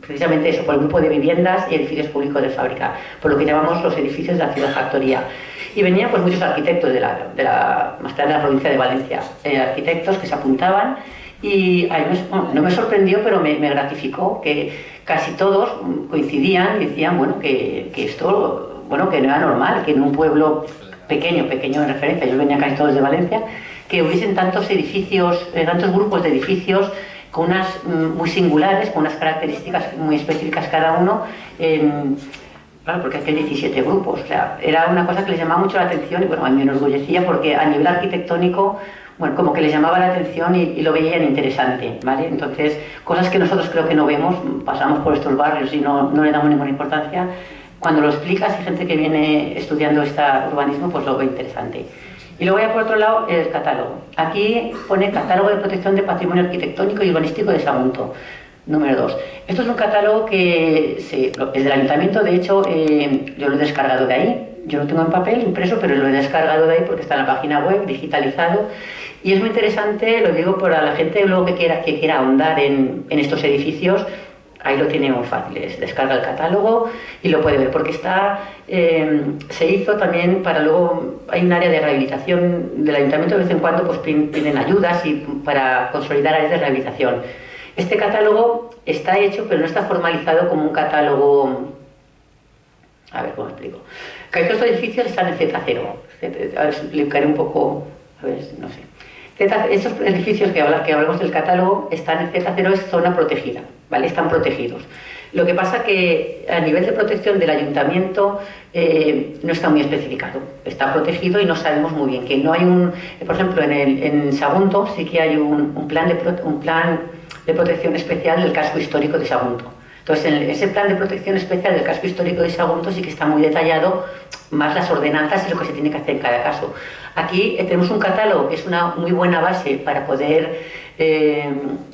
precisamente eso, por el grupo de viviendas y edificios públicos de fábrica, por lo que llamamos los edificios de la ciudad factoría. Y venían pues muchos arquitectos más tarde de la provincia de Valencia, arquitectos que se apuntaban. Y no me sorprendió, pero me gratificó que casi todos coincidían y decían, bueno, que esto, bueno, que no era normal, que en un pueblo pequeño en referencia, ellos venían casi todos de Valencia, que hubiesen tantos edificios, tantos grupos de edificios con unas muy singulares, con unas características muy específicas cada uno, claro, porque aquí hay 17 grupos, o sea, era una cosa que les llamaba mucho la atención y bueno, a mí me enorgullecía porque a nivel arquitectónico, bueno, como que les llamaba la atención y lo veían interesante, ¿vale? Entonces, cosas que nosotros creo que no vemos, pasamos por estos barrios y no le damos ninguna importancia, cuando lo explicas y gente que viene estudiando este urbanismo, pues lo ve interesante. Y luego ya por otro lado, el catálogo. Aquí pone Catálogo de Protección de Patrimonio Arquitectónico y Urbanístico de Sagunto, número 2. Esto es un catálogo que es del ayuntamiento, de hecho, yo lo he descargado de ahí. Yo lo tengo en papel, impreso, pero lo he descargado de ahí porque está en la página web, digitalizado. Y es muy interesante, lo digo para la gente luego que quiera ahondar en estos edificios. Ahí lo tiene muy fácil, descarga el catálogo y lo puede ver, porque se hizo también para luego, hay un área de rehabilitación del ayuntamiento, de vez en cuando pues piden ayudas para consolidar áreas de rehabilitación. Este catálogo está hecho, pero no está formalizado como un catálogo, a ver cómo explico. Que estos edificios están en Z0, a ver, explicaré un poco, a ver, no sé. Estos edificios que hablamos del catálogo están en Z0, es zona protegida, ¿vale? Están protegidos. Lo que pasa que a nivel de protección del ayuntamiento no está muy especificado. Está protegido y no sabemos muy bien, que no hay por ejemplo, en Sagunto sí que hay un plan de protección especial del casco histórico de Sagunto. Entonces, en ese plan de protección especial del casco histórico de Sagunto sí que está muy detallado, más las ordenanzas y lo que se tiene que hacer en cada caso. Aquí tenemos un catálogo que es una muy buena base para poder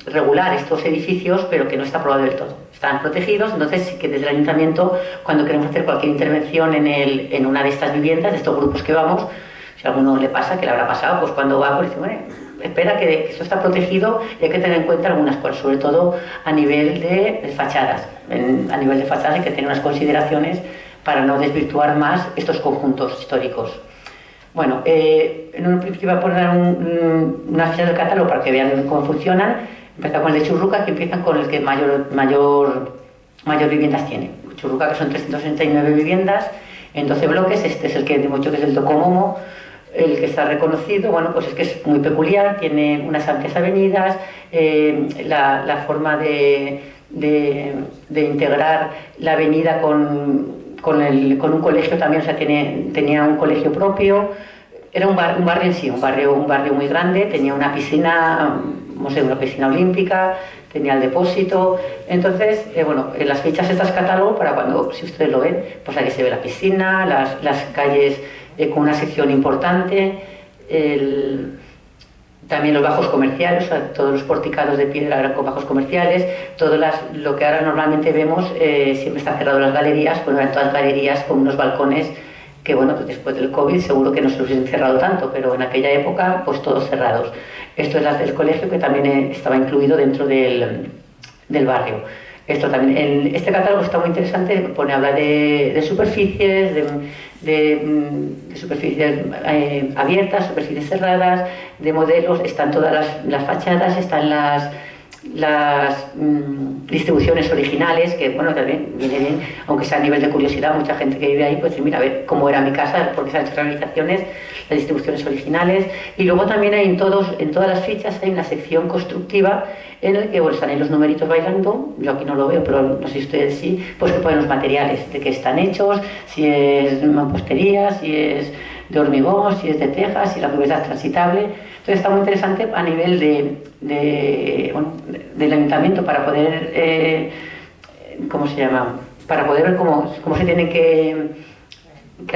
regular estos edificios, pero que no está aprobado del todo. Están protegidos, entonces sí que desde el ayuntamiento, cuando queremos hacer cualquier intervención en una de estas viviendas, de estos grupos que vamos, si a alguno le pasa, que le habrá pasado, pues cuando va, pues dice, bueno, espera que esto está protegido y hay que tener en cuenta algunas cosas, sobre todo a nivel de fachadas. A nivel de fachadas hay que tener unas consideraciones para no desvirtuar más estos conjuntos históricos. Bueno, en un principio voy a poner unas fichas del catálogo para que vean cómo funcionan. Empezamos con el de Churruca, que empiezan con el que mayor viviendas tiene. Churruca, que son 369 viviendas en 12 bloques. Este es el que de mucho, que es el Tocomomo, el que está reconocido. Bueno, pues es que es muy peculiar, tiene unas amplias avenidas, la forma de integrar la avenida con un colegio también, o sea, tenía un colegio propio. Era un barrio en sí, un barrio muy grande, tenía una piscina, no sé, una piscina olímpica, tenía el depósito. Entonces, bueno, en las fichas estas catálogo, para cuando, si ustedes lo ven, pues aquí se ve la piscina, las calles con una sección importante, también los bajos comerciales, o sea, todos los porticados de piedra eran con bajos comerciales, lo que ahora normalmente vemos, siempre están cerradas las galerías, pues eran todas galerías con unos balcones que, bueno, pues después del COVID seguro que no se los hubiesen cerrado tanto, pero en aquella época, pues todos cerrados. Esto es del colegio, que también estaba incluido dentro del barrio. Esto también, este catálogo está muy interesante, habla de superficies, de superficies abiertas, superficies cerradas, de modelos, están todas las fachadas, están las distribuciones originales, que bueno, también viene bien, aunque sea a nivel de curiosidad, mucha gente que vive ahí pues mira, a ver cómo era mi casa, porque se han hecho rehabilitaciones, las distribuciones originales. Y luego también hay en todas las fichas hay una sección constructiva en la que bueno, están ahí los numeritos bailando. Yo aquí no lo veo, pero no sé si ustedes sí, pues que ponen los materiales, de qué están hechos, si es mampostería, si es de hormigón, si es de tejas, si la cubierta es transitable. Entonces está muy interesante a nivel del ayuntamiento para poder, ¿cómo se llama? Para poder ver cómo se tienen que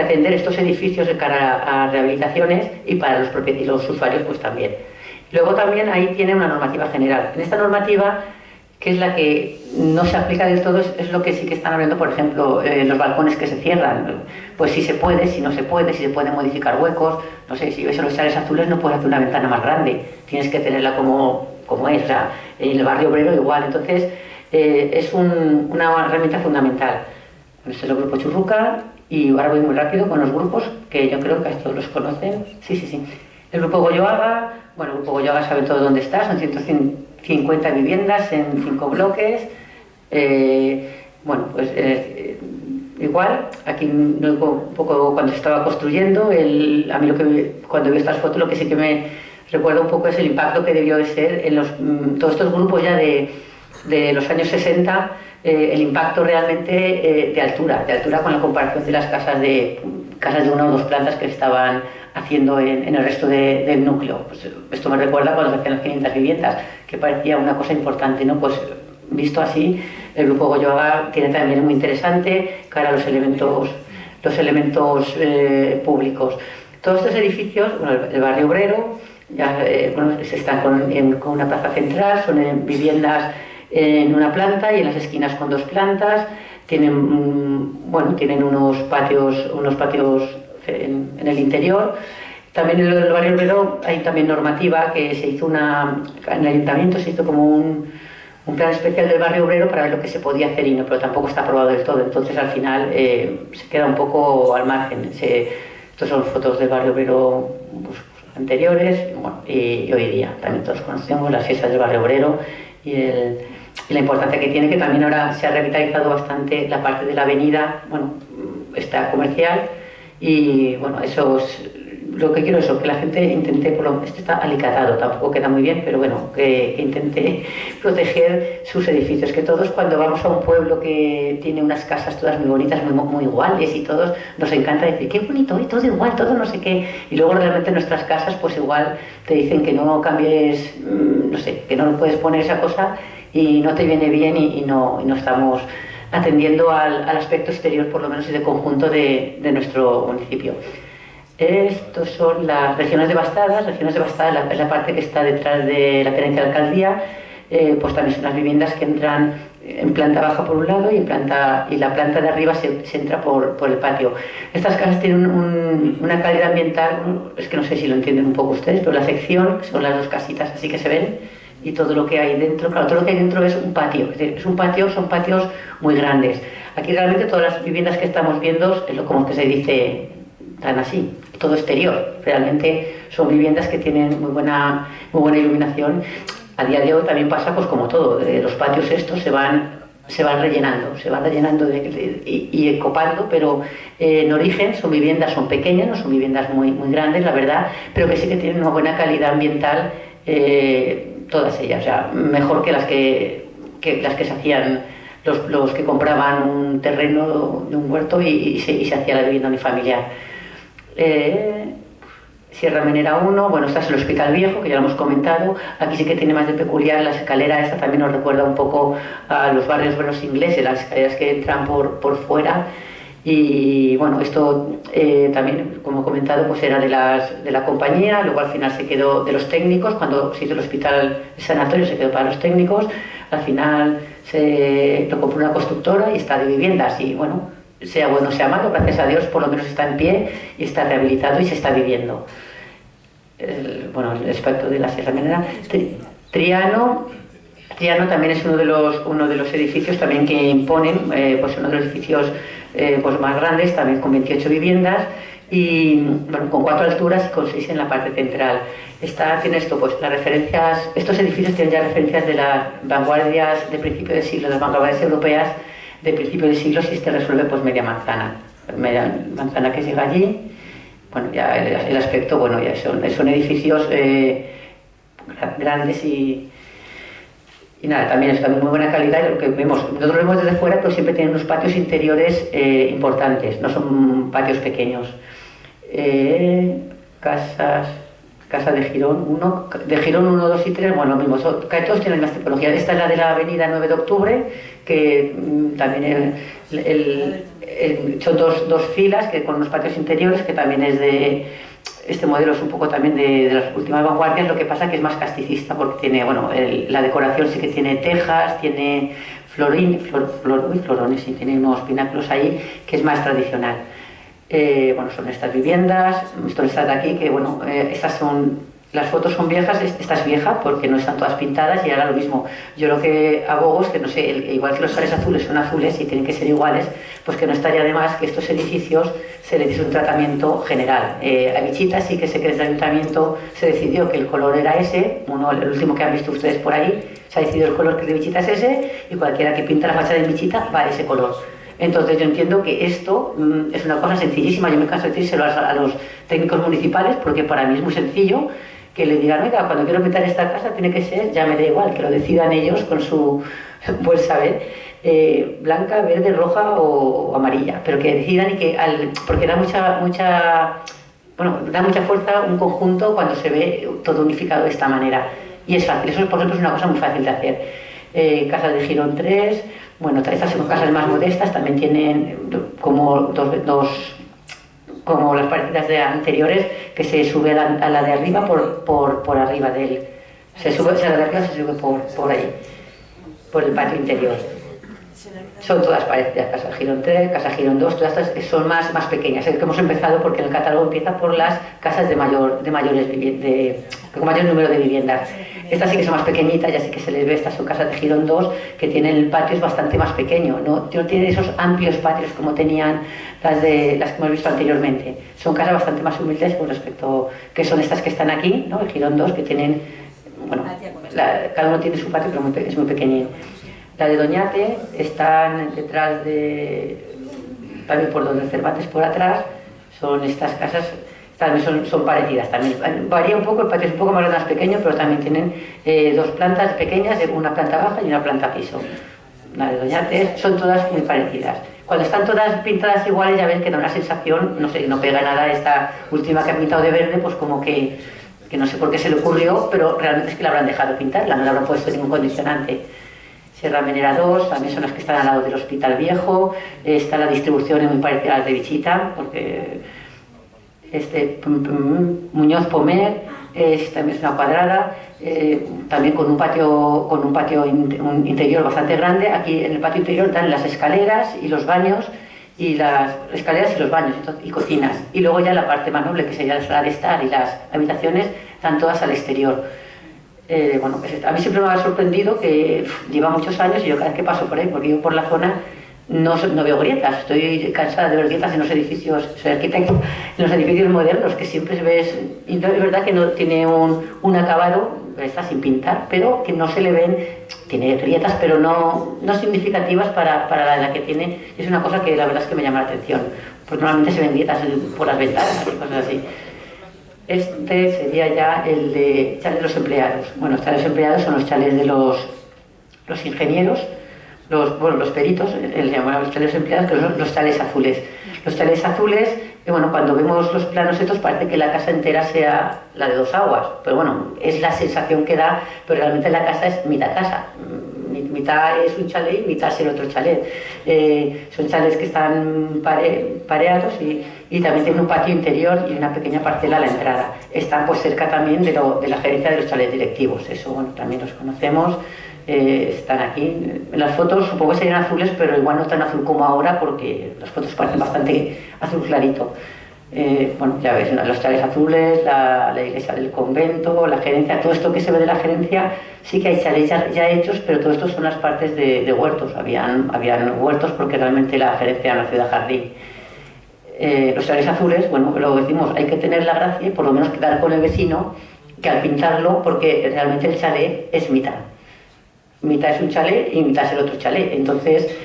atender estos edificios de cara a rehabilitaciones, y para los usuarios pues también. Luego también ahí tiene una normativa general. En esta normativa, que es la que no se aplica del todo, es lo que sí que están hablando, por ejemplo, los balcones que se cierran. Pues si se puede, si no se puede, si se pueden modificar huecos. No sé, si ves los chales azules no puedes hacer una ventana más grande, tienes que tenerla como es. O sea, en el barrio obrero igual. Entonces, es una herramienta fundamental. Este es el grupo Churruca, y ahora voy muy rápido con los grupos, que yo creo que todos los conocen. Sí. El grupo Goyoaga, bueno, el grupo Goyoaga saben todo dónde está, son 150 viviendas en 5 bloques. Bueno, pues igual, aquí un poco cuando se estaba construyendo, a mí cuando veo estas fotos, lo que sí que me recuerda un poco es el impacto que debió de ser en todos estos grupos ya de de los años 60, el impacto realmente de altura con la comparación de las casas de una o dos plantas que estaban haciendo en el resto del núcleo. Pues esto me recuerda cuando se hacían las 500 viviendas, que parecía una cosa importante, ¿no? Pues visto así, el grupo Goyoaga tiene también muy interesante cara a los elementos públicos. Todos estos edificios, bueno, el barrio obrero, ya, bueno, están con una plaza central, son viviendas en una planta y en las esquinas con dos plantas, tienen, bueno, tienen unos patios en el interior. También en el barrio obrero hay también normativa que se hizo en el ayuntamiento se hizo como un plan especial del barrio obrero para ver lo que se podía hacer y no, pero tampoco está aprobado del todo, entonces al final se queda un poco al margen. Estos son fotos del barrio obrero pues, anteriores, bueno, y hoy día también todos conocemos las fiestas del barrio obrero y la importancia que tiene, que también ahora se ha revitalizado bastante la parte de la avenida, bueno, está comercial y bueno, eso es lo que quiero, que la gente intente, este está alicatado, tampoco queda muy bien, pero bueno, que intente proteger sus edificios, que todos cuando vamos a un pueblo que tiene unas casas todas muy bonitas, muy iguales y todos, nos encanta decir, qué bonito, todo igual, todo no sé qué, y luego realmente nuestras casas pues igual te dicen que no cambies, no sé, que no puedes poner esa cosa y no te viene bien y no estamos atendiendo al aspecto exterior, por lo menos y de conjunto de nuestro municipio. Estos son las regiones devastadas. Regiones devastadas es la parte que está detrás de la tenencia de alcaldía, pues también son las viviendas que entran en planta baja por un lado y la planta de arriba se entra por el patio. Estas casas tienen una calidad ambiental, es que no sé si lo entienden un poco ustedes, pero la sección, que son las dos casitas así que se ven, y todo lo que hay dentro, claro, todo lo que hay dentro es un patio, es decir, son patios muy grandes. Aquí realmente todas las viviendas que estamos viendo, es como que se dice, tan así, todo exterior. Realmente son viviendas que tienen muy buena iluminación. A día de hoy también pasa pues como todo, los patios estos se van rellenando y copando, pero en origen son pequeñas, no son viviendas muy grandes, la verdad, pero que sí que tienen una buena calidad ambiental, todas ellas, o sea, mejor que las que se hacían los que compraban un terreno de un huerto y se hacía la vivienda unifamiliar. Sierra Menera 1, bueno, este es el Hospital Viejo, que ya lo hemos comentado. Aquí sí que tiene más de peculiar la escalera, esta también nos recuerda un poco a los barrios buenos ingleses, las escaleras que entran por fuera. Y bueno, esto también, como he comentado, pues era de la compañía, luego al final se quedó de los técnicos, cuando se hizo el hospital, el sanatorio se quedó para los técnicos, al final lo compró una constructora y está de viviendas y bueno, sea bueno sea malo, gracias a Dios por lo menos está en pie y está rehabilitado y se está viviendo. El aspecto de la Sierra Menera. Triano también es uno de los edificios también que imponen, pues uno de los edificios pues más grandes, también con 28 viviendas y bueno, con 4 alturas y con 6 en la parte central. Tiene esto, pues las referencias, estos edificios tienen ya referencias de las vanguardias de principio de siglo, de las vanguardias europeas de principio de siglo, si resuelve pues media manzana que llega allí. Bueno, ya el aspecto, bueno, ya son edificios grandes y nada, también es muy buena calidad y lo que vemos, nosotros lo vemos desde fuera, pero siempre tienen unos patios interiores importantes, no son patios pequeños. Casa de Girón 1, 2 y 3, bueno, lo mismo, todos tienen más tipología. Esta es la de la avenida 9 de octubre, que también son dos filas con unos patios interiores, que también es de... Este modelo es un poco también de las últimas vanguardias, lo que pasa que es más casticista, porque tiene, bueno, la decoración sí que tiene tejas, tiene florones, y tiene unos pináculos ahí, que es más tradicional. Bueno, son estas viviendas, esto está de aquí, que bueno, las fotos son viejas, esta es vieja porque no están todas pintadas y ahora lo mismo. Yo lo que abogo es que, no sé, igual que los fares azules son azules y tienen que ser iguales, pues que no estaría de más que estos edificios se les diese un tratamiento general. A Vichita sí que sé que desde el ayuntamiento se decidió que el color era ese, el último que han visto ustedes por ahí, se ha decidido el color que de Vichita es ese y cualquiera que pinta la fachada de Vichita va a ese color. Entonces yo entiendo que esto es una cosa sencillísima, yo me canso de decírselo a los técnicos municipales porque para mí es muy sencillo, que le digan, oiga, cuando quiero pintar esta casa tiene que ser, ya me da igual, que lo decidan ellos con su buen saber, blanca, verde, roja o amarilla, pero que decidan y que, porque da da mucha fuerza un conjunto cuando se ve todo unificado de esta manera. Y es fácil, eso por ejemplo es una cosa muy fácil de hacer. Casas de Girón 3, bueno, estas son casas más modestas, también tienen como como las parecidas de anteriores, que se sube a la de arriba por arriba de él. Se sube, a la de arriba se sube por ahí, por el patio interior. Son todas parecidas, Casa Girón 3, Casa Girón 2, todas estas son más pequeñas. Es que hemos empezado porque el catálogo empieza por las casas con mayor número de viviendas. Estas sí que son más pequeñitas, ya sí que se les ve, estas son casas de Girón 2, que tienen el patio es bastante más pequeño, no tienen esos amplios patios como tenían las que hemos visto anteriormente. Son casas bastante más humildes con respecto, que son estas que están aquí, ¿no? El Girón 2, que tienen, bueno, cada uno tiene su patio, pero es muy pequeño. La de Doñate están detrás también por donde el Cervantes por atrás, son estas casas, también son parecidas, también varía un poco, el patio es un poco más pequeño, pero también tienen dos plantas pequeñas, una planta baja y una planta piso. La de Doñate son todas muy parecidas. Cuando están todas pintadas iguales ya ven que da una sensación, no sé, no pega nada esta última que ha pintado de verde, pues como que no sé por qué se le ocurrió, pero realmente es que la habrán dejado pintarla, no le habrán puesto ningún condicionante. Sierra Menera 2, también son las que están al lado del Hospital Viejo, está la distribución es muy parecida a las de Vichita, porque Muñoz Pomer también es una cuadrada, también con un patio interior bastante grande. Aquí en el patio interior están las escaleras y los baños, y las escaleras y los baños y cocinas, y luego ya la parte más noble, que sería la sala de estar y las habitaciones, están todas al exterior. Bueno, pues a mí siempre me ha sorprendido que lleva muchos años y yo cada vez que paso por ahí, porque yo por la zona no veo grietas, estoy cansada de ver grietas en los edificios, soy arquitecto, en los edificios modernos, que siempre ves, y es verdad que no tiene un acabado, está sin pintar, pero que no se le ven, tiene grietas, pero no significativas para la edad que tiene. Es una cosa que la verdad es que me llama la atención, pues normalmente se ven grietas por las ventanas y cosas así. Este sería ya el de chales de los empleados. Bueno, los chales empleados son los chales de los ingenieros, los peritos, les llamamos los chales empleados, que son los chales azules. Los chales azules, bueno, cuando vemos los planos estos parece que la casa entera sea la de dos aguas, pero bueno, es la sensación que da, pero realmente la casa es mitad casa. Mitad es un chalet y mitad es el otro chalet. Son chalets que están pareados y también tienen un patio interior y una pequeña parcela a la entrada. Están pues cerca también de la gerencia de los chalets directivos, eso bueno, también los conocemos. Están aquí. Las fotos supongo que serían azules, pero igual no tan azul como ahora porque las fotos parecen bastante azul clarito. Bueno, ya ves, los chalets azules, la iglesia del convento, la gerencia, todo esto que se ve de la gerencia, sí que hay chalets ya hechos, pero todo esto son las partes de huertos. Habían huertos porque realmente la gerencia era una ciudad jardín. Los chalets azules, bueno, lo decimos, hay que tener la gracia y por lo menos quedar con el vecino, que al pintarlo, porque realmente el chalet es mitad. Mitad es un chalet y mitad es el otro chalet, entonces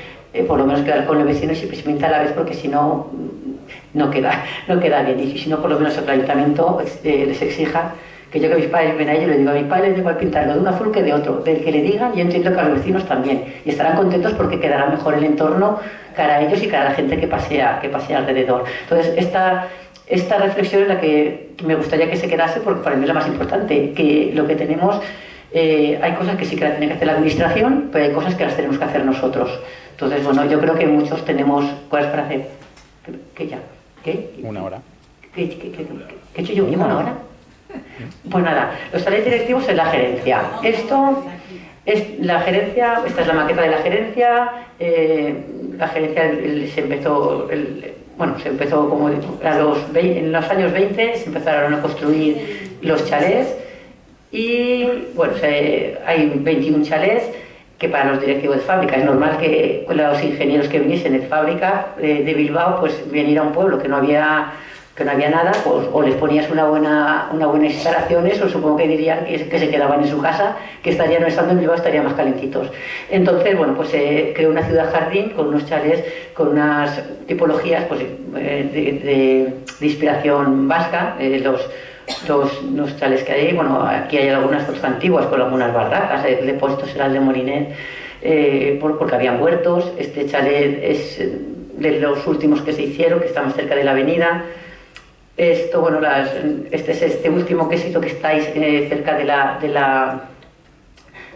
por lo menos quedar con el vecino y siempre se pinta a la vez, porque si no, no queda bien, y si no, por lo menos el ayuntamiento les exija, que yo que mis padres ven a ellos, le digo a mis padres, igual pintarlo de un azul que de otro, del que le digan, yo entiendo que a los vecinos también, y estarán contentos porque quedará mejor el entorno cara a ellos y cara a la gente que pasea alrededor. Entonces esta reflexión es la que me gustaría que se quedase, porque para mí es la más importante, que lo que tenemos, hay cosas que sí que las tiene que hacer la administración, pero hay cosas que las tenemos que hacer nosotros. Entonces, bueno, yo creo que muchos tenemos cosas para hacer. ¿Qué ya? ¿Qué? Una hora. ¿Qué he hecho yo? ¿Llevo una hora? Pues nada, los chalets directivos es la gerencia. Esto es la gerencia, esta es la maqueta de la gerencia. La gerencia se empezó como en los años 20, se empezaron a construir los chalets y bueno, hay 21 chalets que para los directivos de fábrica es normal que los ingenieros que viniesen de fábrica de Bilbao pues venir a un pueblo que no había nada, pues, o les ponías una buena instalaciones, o supongo que dirían que se quedaban en su casa, que estarían estando en Bilbao, estarían más calentitos. Entonces, bueno, pues se creó una ciudad jardín con unos chalets, con unas tipologías pues, de inspiración vasca, los chalets que hay. Bueno, aquí hay algunas fotos antiguas con algunas barracas, el depósito será el de Molinet, porque habían huertos. Este chalet es de los últimos que se hicieron, que está más cerca de la avenida. Esto, bueno, este es este último que se hizo, que estáis cerca de la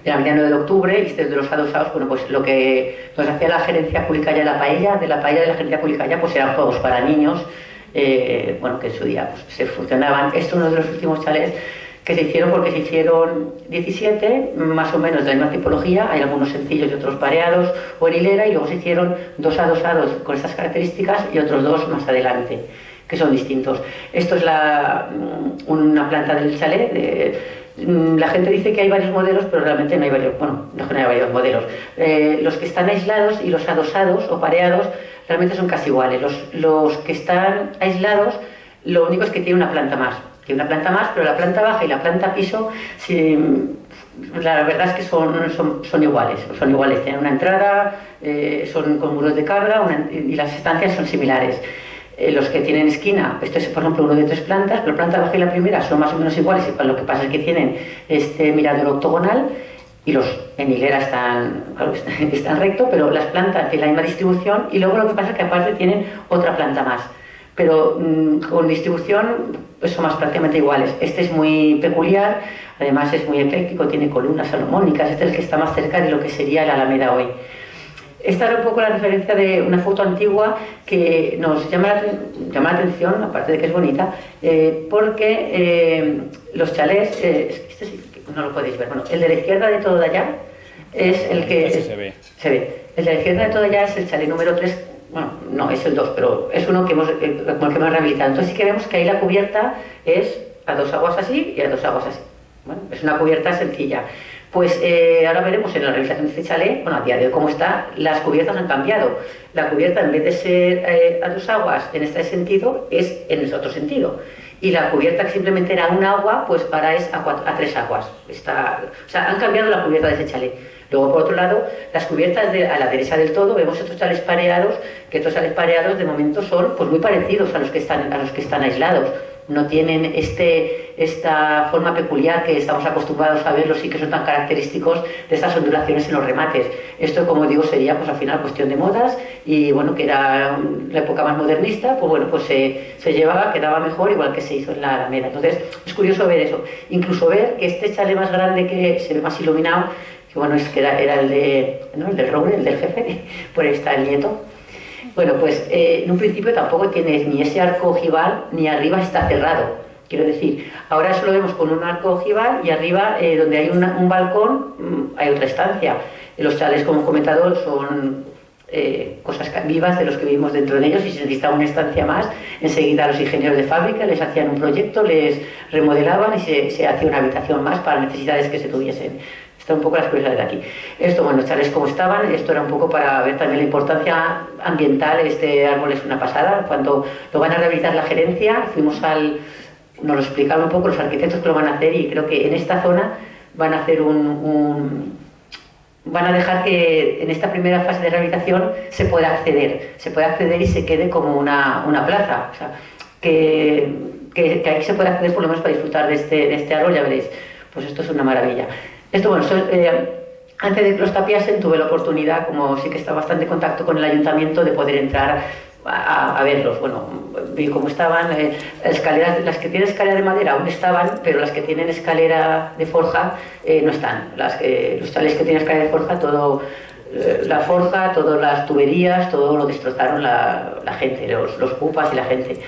avenida 9 de octubre, y este es de los adosados. Bueno, pues lo que nos hacía la gerencia Culicaya, de la paella de la gerencia Culicaya, pues eran juegos para niños, bueno, que en su día pues, se funcionaban. Esto es uno de los últimos chalets que se hicieron, porque se hicieron 17, más o menos de la misma tipología, hay algunos sencillos y otros pareados o en hilera, y luego se hicieron 2 adosados con estas características y otros 2 más adelante, que son distintos. Esto es una planta del chalet. La gente dice que hay varios modelos, pero realmente no hay varios, bueno, no hay varios modelos. Los que están aislados y los adosados o pareados realmente son casi iguales. Los que están aislados, lo único es que tiene una planta más. Tiene una planta más, pero la planta baja y la planta piso, la verdad es que son iguales. Son iguales, tienen una entrada, son con muros de carga y las estancias son similares. Los que tienen esquina, esto es por ejemplo uno de 3 plantas, pero la planta baja y la primera son más o menos iguales, y lo que pasa es que tienen este mirador octogonal, y los en hilera están recto, pero las plantas tienen la misma distribución, y luego lo que pasa es que aparte tienen otra planta más, pero con distribución pues son más prácticamente iguales. Este es muy peculiar, además es muy ecléctico, tiene columnas salomónicas. Este es el que está más cerca de lo que sería la Alameda hoy. Esta era un poco la referencia de una foto antigua que nos llama la atención, aparte de que es bonita, porque los chalés, este sí, no lo podéis ver, bueno, el de la izquierda de todo de allá es el que... Ese se ve. Se ve. El de la izquierda de todo allá es el chalet número 3, bueno, no, es el 2, pero es uno que hemos rehabilitado. Entonces sí que vemos que ahí la cubierta es a 2 aguas así y a 2 aguas así. Bueno, es una cubierta sencilla. Pues ahora veremos en la realización de este chalet, bueno, a día de hoy cómo está, las cubiertas han cambiado. La cubierta, en vez de ser a 2 aguas en este sentido, es en el otro sentido. Y la cubierta, que simplemente era un agua, pues ahora es a 3 aguas. O sea, han cambiado la cubierta de ese chalet. Luego, por otro lado, las cubiertas a la derecha del todo, vemos estos chalets pareados, que estos chalets pareados de momento son pues, muy parecidos a los que están aislados. No tienen esta forma peculiar que estamos acostumbrados a verlos y que son tan característicos de estas ondulaciones en los remates. Esto, como digo, sería pues al final cuestión de modas, y bueno, que era la época más modernista, pues bueno, pues se llevaba, quedaba mejor, igual que se hizo en la Alameda. Entonces, es curioso ver eso. Incluso ver que este chalet más grande, que se ve más iluminado, que bueno, es que era el del Roure, el del jefe, por ahí está el nieto. Bueno, pues en un principio tampoco tienes ni ese arco ojival, ni arriba está cerrado. Quiero decir, ahora solo vemos con un arco ojival, y arriba, donde hay un balcón, hay otra estancia. Los chalets, como he comentado, son cosas vivas de los que vivimos dentro de ellos, y si necesitaba una estancia más, enseguida los ingenieros de fábrica les hacían un proyecto, les remodelaban y se hacía una habitación más para necesidades que se tuviesen. Está un poco las curiosidades de aquí. Esto, bueno, los chalets como estaban, esto era un poco para ver también la importancia ambiental. Este árbol es una pasada. Cuando lo van a rehabilitar la gerencia, nos lo explicaron un poco los arquitectos que lo van a hacer, y creo que en esta zona van a hacer van a dejar que en esta primera fase de rehabilitación se pueda acceder y se quede como una plaza. O sea, que ahí se pueda acceder por lo menos para disfrutar de este árbol, ya veréis. Pues esto es una maravilla. Esto, bueno, antes de que los tapiasen, tuve la oportunidad, como sí que estaba bastante en contacto con el ayuntamiento, de poder entrar a verlos. Bueno, vi cómo estaban. Escaleras, las que tienen escalera de madera aún estaban, pero las que tienen escalera de forja no están. Los chalets que tienen escalera de forja, la forja, todas las tuberías, todo lo destrozaron la gente, los pupas y la gente.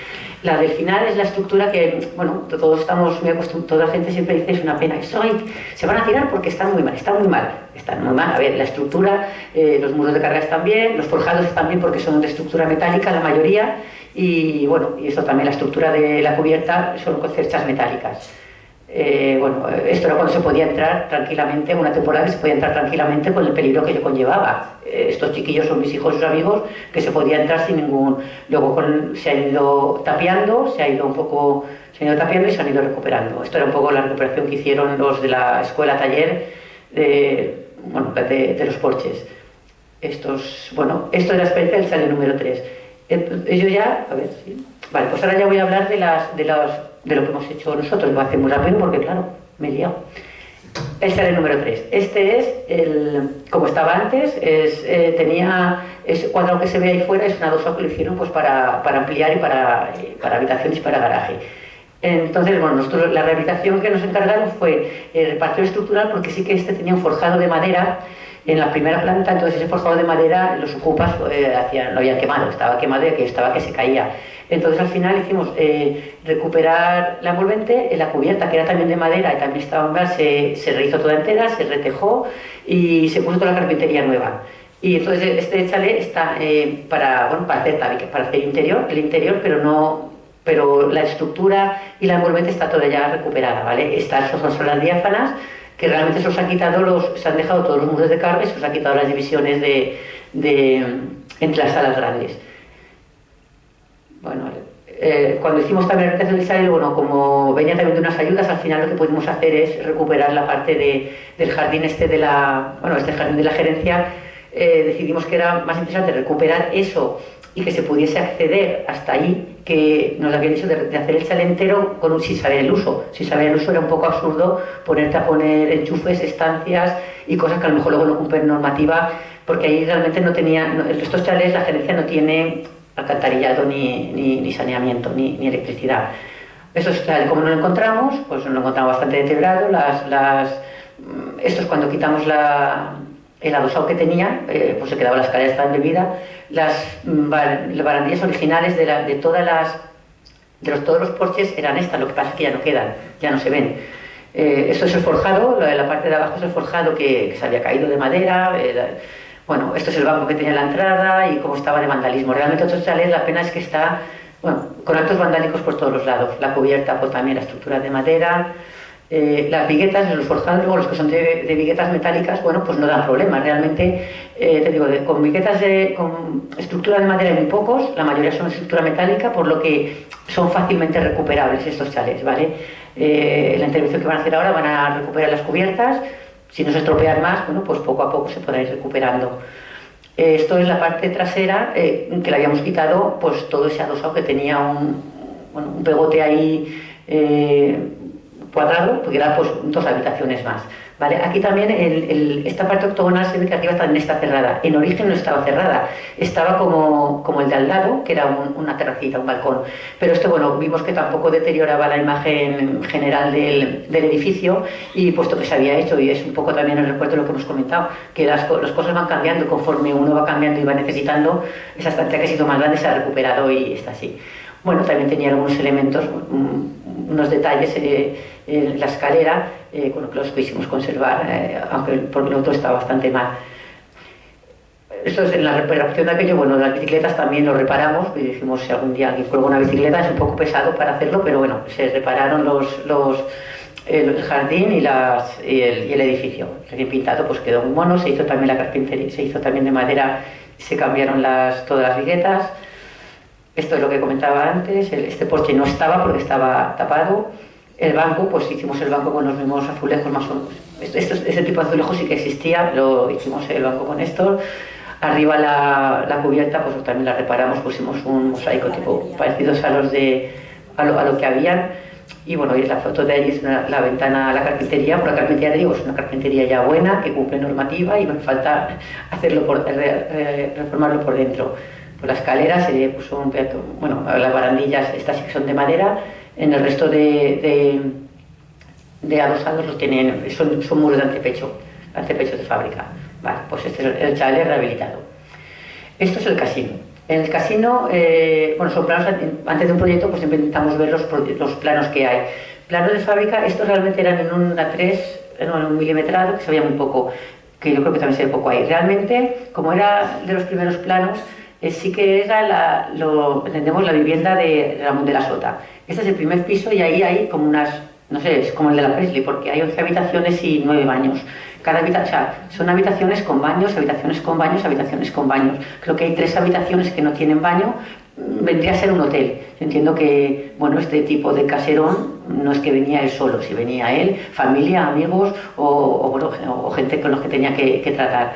La del final es la estructura que, bueno, todos estamos muy acostumbrados, toda la gente siempre dice es una pena, se van a tirar porque están muy mal. A ver, la estructura, los muros de carga están bien, los forjados están bien porque son de estructura metálica la mayoría, y bueno, y eso también, la estructura de la cubierta son con cerchas metálicas. Bueno, esto era cuando se podía entrar tranquilamente, una temporada que se podía entrar tranquilamente con el peligro que yo conllevaba. Estos chiquillos son mis hijos y sus amigos, que se podía entrar sin ningún... Luego se han ido tapiando, se han ido tapiando y se han ido recuperando. Esto era un poco la recuperación que hicieron los de la escuela taller de los porches. Esto es la experiencia del chalet número 3. Yo ya, a ver, ¿sí? Vale, pues ahora ya voy a hablar de lo que hemos hecho nosotros. Lo voy a hacer muy rápido porque, claro, me he liado. El chalet número 3. Este es, como estaba antes, ese cuadrado que se ve ahí fuera es un adosado que lo hicieron pues, para ampliar y para habitaciones y para garaje. Entonces, bueno, nosotros la rehabilitación que nos encargaron fue reparación estructural, porque sí que este tenía un forjado de madera en la primera planta. Entonces ese forjado de madera los ocupas lo habían quemado, estaba quemado y estaba que se caía. Entonces al final hicimos recuperar la envolvente, la cubierta que era también de madera y también estaba en gas, se rehizo toda entera, se retejó y se puso toda la carpintería nueva. Y entonces este chalet está para hacer el interior, pero la estructura y la envolvente está toda ya recuperada, ¿vale? Son las diáfanas, que realmente se os han quitado se han dejado todos los muros de carga y se os han quitado las divisiones entre las salas grandes. Bueno, cuando hicimos también la rehabilitación del chalet, bueno, como venía también de unas ayudas, al final lo que pudimos hacer es recuperar la parte del jardín este jardín de la gerencia. Decidimos que era más interesante recuperar eso y que se pudiese acceder hasta ahí, que nos habían dicho de hacer el chalet entero sin saber el uso. Sin saber el uso era un poco absurdo ponerte a poner enchufes, estancias y cosas que a lo mejor luego no cumplen normativa, porque ahí realmente estos chalets la gerencia no tiene alcantarillado ni saneamiento ni electricidad. Eso es tal como no lo encontramos, pues lo encontramos bastante deteriorado. Estos cuando quitamos el adosado que tenía, pues se quedaba la escalera, estaba embebida. Las barandillas originales de todos los porches eran estas, lo que pasa es que ya no quedan, ya no se ven. Esto es el forjado, la parte de abajo es el forjado que se había caído de madera. Bueno, esto es el banco que tenía la entrada y cómo estaba de vandalismo. Realmente otros chalets, la pena es que está, bueno, con actos vandálicos por todos los lados. La cubierta, pues también la estructura de madera. Las viguetas, los forjados, luego los que son de viguetas metálicas, bueno, pues no dan problemas. Realmente, te digo, con viguetas con estructura de madera hay muy pocos, la mayoría son de estructura metálica, por lo que son fácilmente recuperables estos chalets, ¿vale? En la intervención que van a hacer ahora van a recuperar las cubiertas. Si no se estropean más, bueno, pues poco a poco se podrá ir recuperando. Esto es la parte trasera, que le habíamos quitado pues todo ese adosado que tenía un pegote ahí cuadrado, porque era pues 2 habitaciones más, ¿vale? Aquí también esta parte octogonal se ve que arriba también está cerrada. En origen no estaba cerrada, estaba como el de al lado, que era una terracita, un balcón. Pero esto, bueno, vimos que tampoco deterioraba la imagen general del edificio, y puesto que se había hecho, y es un poco también el recuerdo de lo que hemos comentado, que las cosas van cambiando conforme uno va cambiando y va necesitando. Esa estancia que ha sido más grande se ha recuperado y está así. Bueno, también tenía algunos elementos, unos detalles en la escalera, con lo que los quisimos conservar, aunque porque el otro está bastante mal. Esto es en la reparación de aquello. Bueno, las bicicletas también lo reparamos, y dijimos si algún día alguien cuelga una bicicleta, es un poco pesado para hacerlo, pero bueno, se repararon el jardín y el edificio. Recién pintado, pues quedó muy mono. Se hizo también la carpintería, se hizo también de madera, se cambiaron todas las viguetas. Esto es lo que comentaba antes. Este porche no estaba porque estaba tapado. El banco, pues hicimos el banco con los mismos azulejos más o menos. Ese tipo de azulejos sí que existía, lo hicimos el banco con estos. Arriba la cubierta, pues también la reparamos, pusimos un mosaico tipo parecidos a lo que habían. Y bueno, y la foto de ahí es la ventana a la carpintería. Por la carpintería, digo, es una carpintería ya buena, que cumple normativa, y nos falta reformarlo por dentro. Por la escalera se puso un peatón. Bueno, las barandillas, estas sí que son de madera. En el resto de adosados los tienen, son muros de antepecho de fábrica. Vale, pues este es el chalet rehabilitado. Esto es el casino. En el casino, bueno, son planos, antes de un proyecto pues siempre intentamos ver los planos que hay. Planos de fábrica, estos realmente eran en un milimetrado, que se veía muy poco, que yo creo que también se ve poco ahí. Realmente, como era de los primeros planos, sí que era entendemos la vivienda de Ramón de la Sota. Este es el primer piso y ahí hay como no sé, es como el de la Presley, porque hay 11 habitaciones y 9 baños. Cada habitación, o sea, son habitaciones con baños, habitaciones con baños, habitaciones con baños. Creo que hay 3 habitaciones que no tienen baño. Vendría a ser un hotel. Yo entiendo que, bueno, este tipo de caserón no es que venía él solo, si venía él, familia, amigos o gente con los que tenía que tratar.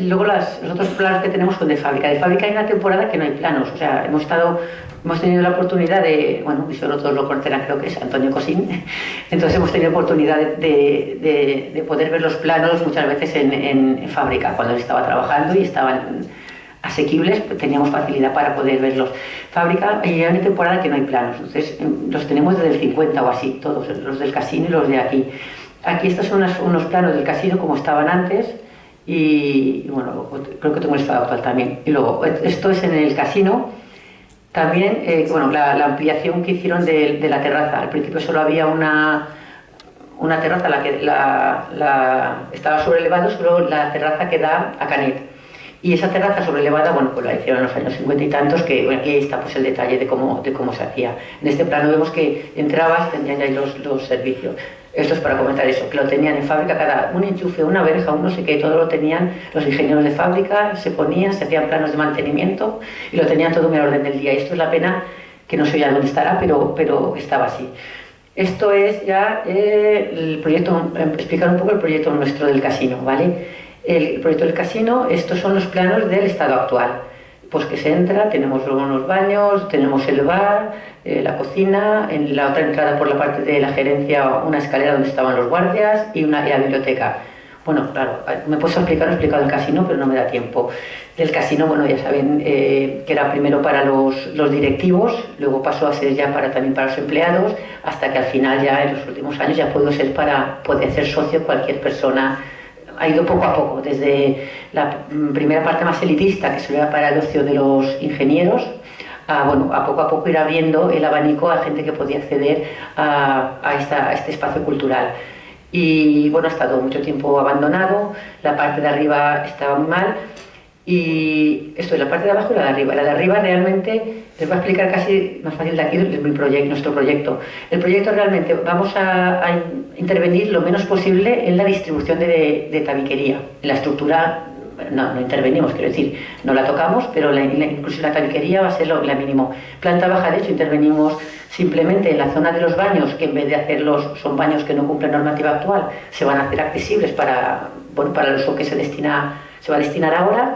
Luego los otros planos que tenemos son de fábrica. De fábrica hay una temporada que no hay planos, o sea, hemos tenido la oportunidad de, bueno, y solo todos lo conocerán, creo que es Antonio Cosín, entonces hemos tenido oportunidad de poder ver los planos muchas veces en fábrica, cuando él estaba trabajando y estaban asequibles, pues teníamos facilidad para poder verlos. Fábrica, hay una temporada que no hay planos, entonces los tenemos desde el 50 o así, todos, los del casino y los de aquí. Aquí estos son unos planos del casino como estaban antes, y bueno, creo que tengo el estado actual también. Y luego, esto es en el casino, también, bueno, la ampliación que hicieron de la terraza. Al principio solo había una terraza, estaba sobrelevado, solo la terraza que da a Canet. Y esa terraza sobrelevada, bueno, pues la hicieron en los años 50 y tantos, que bueno, aquí está pues el detalle de cómo se hacía. En este plano vemos que entrabas, tenían ya ahí los servicios. Esto es para comentar eso, que lo tenían en fábrica, cada un enchufe, una verja, un no sé qué, todo lo tenían los ingenieros de fábrica, se ponían, se hacían planos de mantenimiento y lo tenían todo en el orden del día. Y esto es la pena que no sé ya dónde estará, pero estaba así. Esto es ya el proyecto, explicar un poco el proyecto nuestro del casino, ¿vale? El proyecto del casino, estos son los planos del estado actual. Pues que se entra, tenemos luego unos baños, tenemos el bar, la cocina, en la otra entrada por la parte de la gerencia una escalera donde estaban los guardias y la biblioteca. Bueno, claro, me puedo explicar, he explicado el casino, pero no me da tiempo. Del casino, bueno, ya saben que era primero para los directivos, luego pasó a ser ya también para los empleados, hasta que al final ya en los últimos años ya pudo ser para poder ser socio cualquier persona. Ha ido poco a poco, desde la primera parte más elitista, que sería para el ocio de los ingenieros, bueno, a poco ir abriendo el abanico a gente que podía acceder a este espacio cultural. Y bueno, ha estado mucho tiempo abandonado, la parte de arriba estaba muy mal, y esto es la parte de abajo y la de arriba. La de arriba realmente, les voy a explicar casi más fácil de aquí, nuestro proyecto. El proyecto realmente vamos a intervenir lo menos posible en la distribución de tabiquería. En la estructura no intervenimos, quiero decir, no la tocamos, pero incluso la tabiquería va a ser la mínimo. Planta baja, de hecho, intervenimos simplemente en la zona de los baños, que en vez de hacerlos, son baños que no cumplen normativa actual, se van a hacer accesibles para el uso que se va a destinar ahora.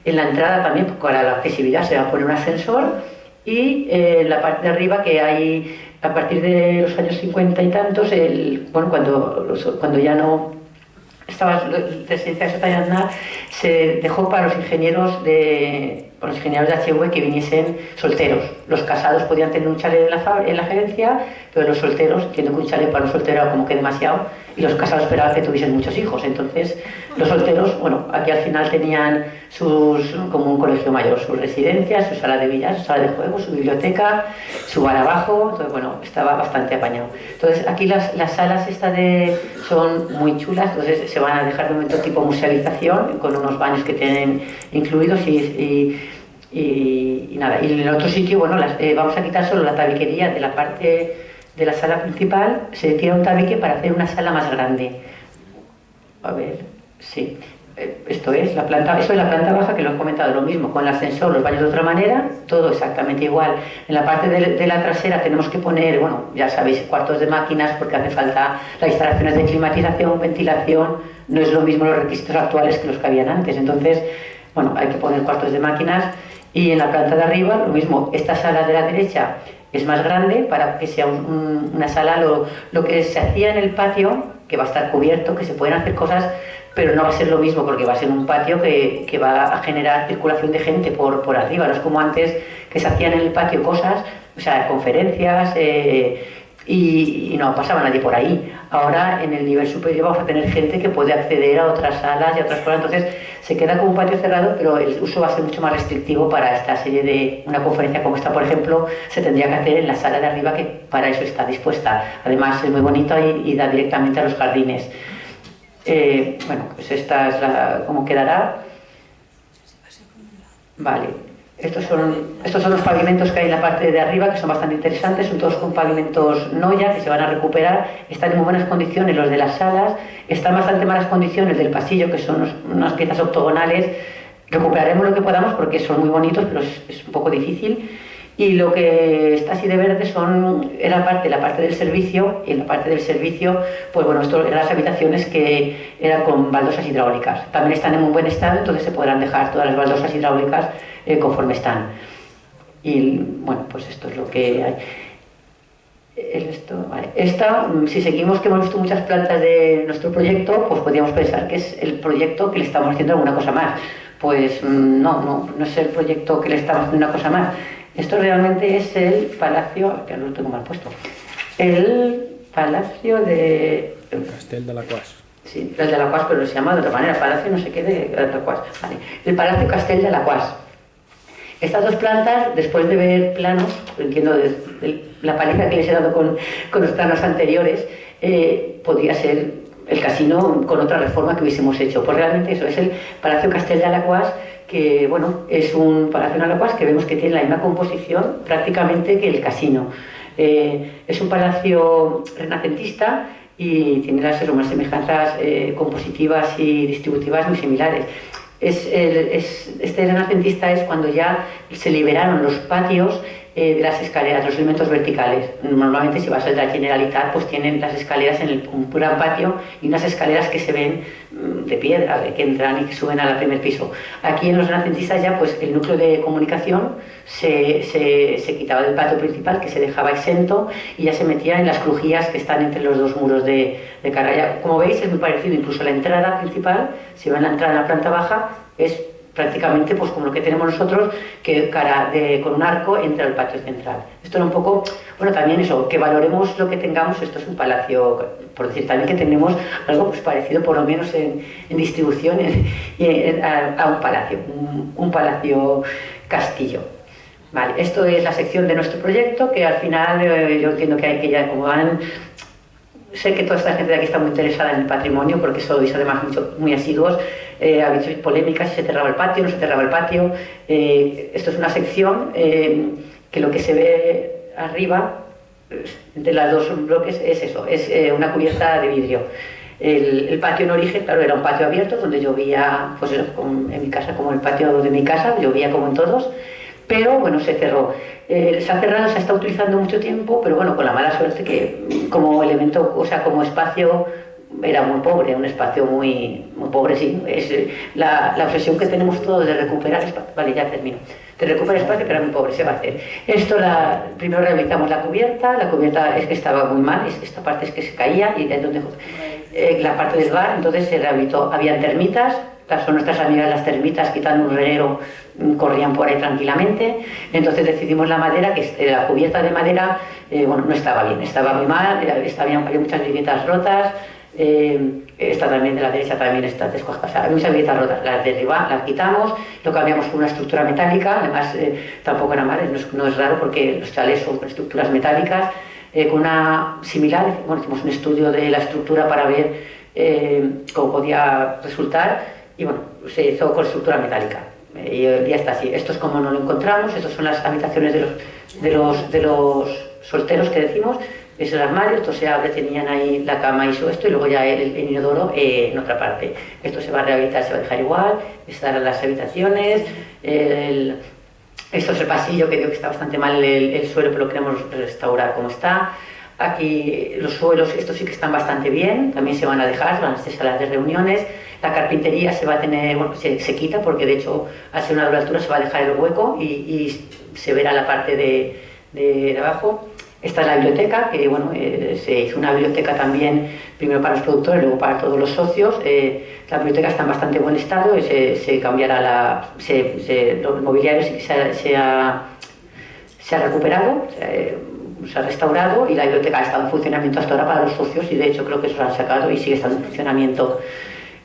En la entrada también, para la accesibilidad, se va a poner un ascensor, y en la parte de arriba, que hay a partir de los años 50 y tantos, bueno, cuando ya no estaba la residencia de Aznar, se dejó para los ingenieros de HV que viniesen solteros. Los casados podían tener un chalet en la gerencia, pero los solteros, entiendo que un chalet para un soltero era como que demasiado, y los casados esperaban que tuviesen muchos hijos. Entonces, los solteros, bueno, aquí al final tenían como un colegio mayor, sus residencias, su sala de billar, su sala de juegos, su biblioteca, su bar abajo. Entonces, bueno, estaba bastante apañado. Entonces, aquí las salas son muy chulas, entonces se van a dejar de momento tipo musealización, con unos baños que tienen incluidos y nada. Y en el otro sitio, bueno, vamos a quitar solo la tabiquería de la parte de la sala principal, se tira un tabique para hacer una sala más grande. A ver, sí. Esto es la planta baja, que lo he comentado, lo mismo, con el ascensor, los baños de otra manera, todo exactamente igual. En la parte de la trasera tenemos que poner, bueno, ya sabéis, cuartos de máquinas, porque hace falta las instalaciones de climatización, ventilación, no es lo mismo los requisitos actuales que los que habían antes. Entonces, bueno, hay que poner cuartos de máquinas. Y en la planta de arriba, lo mismo, esta sala de la derecha es más grande para que sea una sala, lo que se hacía en el patio, que va a estar cubierto, que se pueden hacer cosas, pero no va a ser lo mismo, porque va a ser un patio que va a generar circulación de gente por arriba. No es como antes, que se hacían en el patio cosas, o sea, conferencias, y no pasaba nadie por ahí. Ahora, en el nivel superior, vamos a tener gente que puede acceder a otras salas y a otras cosas. Entonces, se queda como un patio cerrado, pero el uso va a ser mucho más restrictivo para esta serie de... Una conferencia como esta, por ejemplo, se tendría que hacer en la sala de arriba, que para eso está dispuesta. Además, es muy bonita y da directamente a los jardines. Bueno, pues esta es cómo quedará. Vale. Estos son los pavimentos que hay en la parte de arriba, que son bastante interesantes. Son todos con pavimentos Noya, que se van a recuperar. Están en muy buenas condiciones los de las salas. Están en bastante malas condiciones del pasillo, que son unas piezas octogonales. Recuperaremos lo que podamos porque son muy bonitos, pero es un poco difícil. Y lo que está así de verde era la parte del servicio, y en la parte del servicio, pues bueno, esto eran las habitaciones que eran con baldosas hidráulicas. También están en muy buen estado, entonces se podrán dejar todas las baldosas hidráulicas conforme están. Y bueno, pues esto es lo que hay. Vale. Esta, si seguimos que hemos visto muchas plantas de nuestro proyecto, pues podríamos pensar que es el proyecto que le estamos haciendo alguna cosa más. Pues no es el proyecto que le estamos haciendo una cosa más. Esto realmente es el palacio, que no lo tengo mal puesto, el palacio de... Castell de la Quas. Sí, el de la Quas, pero se llama de otra manera, palacio no sé qué de la Quas. Vale. El palacio Castell de la Quas. Estas dos plantas, después de ver planos, entiendo de la paliza que les he dado con los planos anteriores, podría ser el casino con otra reforma que hubiésemos hecho. Pues realmente eso es el Palacio Castell de Alaquàs, que bueno, es un palacio en Alaquàs que vemos que tiene la misma composición prácticamente que el casino. Es un palacio renacentista y tiene las semejanzas compositivas y distributivas muy similares. Este renacentista es cuando ya se liberaron los patios de las escaleras, los elementos verticales. Normalmente si vas al de la Generalitat pues tienen las escaleras en un gran patio y unas escaleras que se ven de piedra, que entran y que suben al primer piso. Aquí en los renacentistas ya pues el núcleo de comunicación se quitaba del patio principal, que se dejaba exento, y ya se metía en las crujías que están entre los dos muros de carga. Como veis es muy parecido, incluso la entrada principal, si ven la entrada en la planta baja, es prácticamente pues como lo que tenemos nosotros, que con un arco entra al patio central. Esto era un poco, bueno, también eso, que valoremos lo que tengamos. Esto es un palacio, por decir también que tenemos algo pues parecido por lo menos en distribución a un palacio castillo. Vale, esto es la sección de nuestro proyecto, que al final yo entiendo que hay que ya, como van... Sé que toda esta gente de aquí está muy interesada en el patrimonio, porque sois además muy asiduos. Habéis polémicas, si se cerraba el patio, no se cerraba el patio. Esto es una sección que lo que se ve arriba, entre los dos bloques, es eso, es una cubierta de vidrio. El patio en origen, claro, era un patio abierto, donde llovía, pues en mi casa como el patio de mi casa, llovía como en todos. Pero bueno, se cerró. Se ha cerrado, se está utilizando mucho tiempo, pero bueno, con la mala suerte que como elemento, o sea, como espacio era muy pobre, un espacio muy pobre, sí. Es la obsesión que tenemos todos de recuperar espacio. Vale, ya termino. De recuperar espacio, pero era muy pobre, se va a hacer. Primero rehabilitamos la cubierta es que estaba muy mal, esta parte es que se caía, y es donde la parte del bar, entonces se rehabilitó. Habían termitas. Son nuestras amigas las termitas, quitando un renero, corrían por ahí tranquilamente. Entonces decidimos la madera, que la cubierta de madera, bueno, no estaba bien, estaba muy mal, había muchas grietas rotas. Esta también de la derecha también está descuajada, había muchas grietas rotas. Las de arriba las quitamos, lo cambiamos por una estructura metálica. Además tampoco era mal, no es raro porque los chalés son estructuras metálicas, con una similar. Bueno, hicimos un estudio de la estructura para ver cómo podía resultar. Y bueno, se hizo con estructura metálica y ya está así. Esto es como no lo encontramos. Estas son las habitaciones de los solteros que decimos. Es el armario, esto se abre, tenían ahí la cama y esto, y luego ya el inodoro en otra parte. Esto se va a rehabilitar, se va a dejar igual. Estas las habitaciones. Esto es el pasillo, que digo que está bastante mal el suelo, pero lo queremos restaurar como está. Aquí los suelos, estos sí que están bastante bien, también se van a dejar, van a ser salas de reuniones. La carpintería se va a tener, bueno, se quita, porque de hecho al ser una doble altura se va a dejar el hueco y se verá la parte de abajo. Esta es la biblioteca, que bueno, se hizo una biblioteca también, primero para los productores, luego para todos los socios. La biblioteca está en bastante buen estado y se cambiará el mobiliario sí que se ha recuperado. Se ha restaurado, y la biblioteca ha estado en funcionamiento hasta ahora para los socios, y de hecho creo que eso lo han sacado y sigue estando en funcionamiento.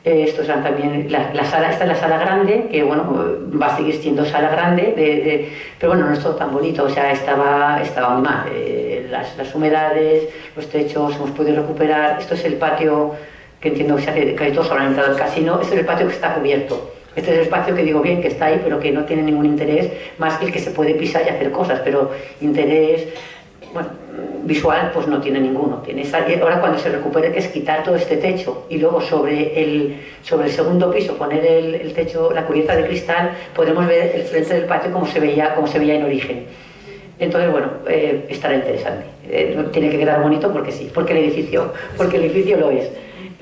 Estos eran también la sala. Esta es la sala grande, que bueno, va a seguir siendo sala grande, pero bueno, no es todo tan bonito, o sea, estaba muy mal. Las humedades, los techos, hemos podido recuperar. Esto es el patio, que entiendo que casi todos habrán entrado al casino. Este es el patio que está cubierto. Este es el espacio que digo bien, que está ahí, pero que no tiene ningún interés más que el que se puede pisar y hacer cosas, pero interés, bueno, visual pues no tiene ninguno. Ahora cuando se recupere, que es quitar todo este techo y luego sobre el segundo piso poner el techo, la cubierta de cristal, podremos ver el frente del patio como se veía en origen. Entonces, bueno, estará interesante. Tiene que quedar bonito porque sí, porque el edificio lo es.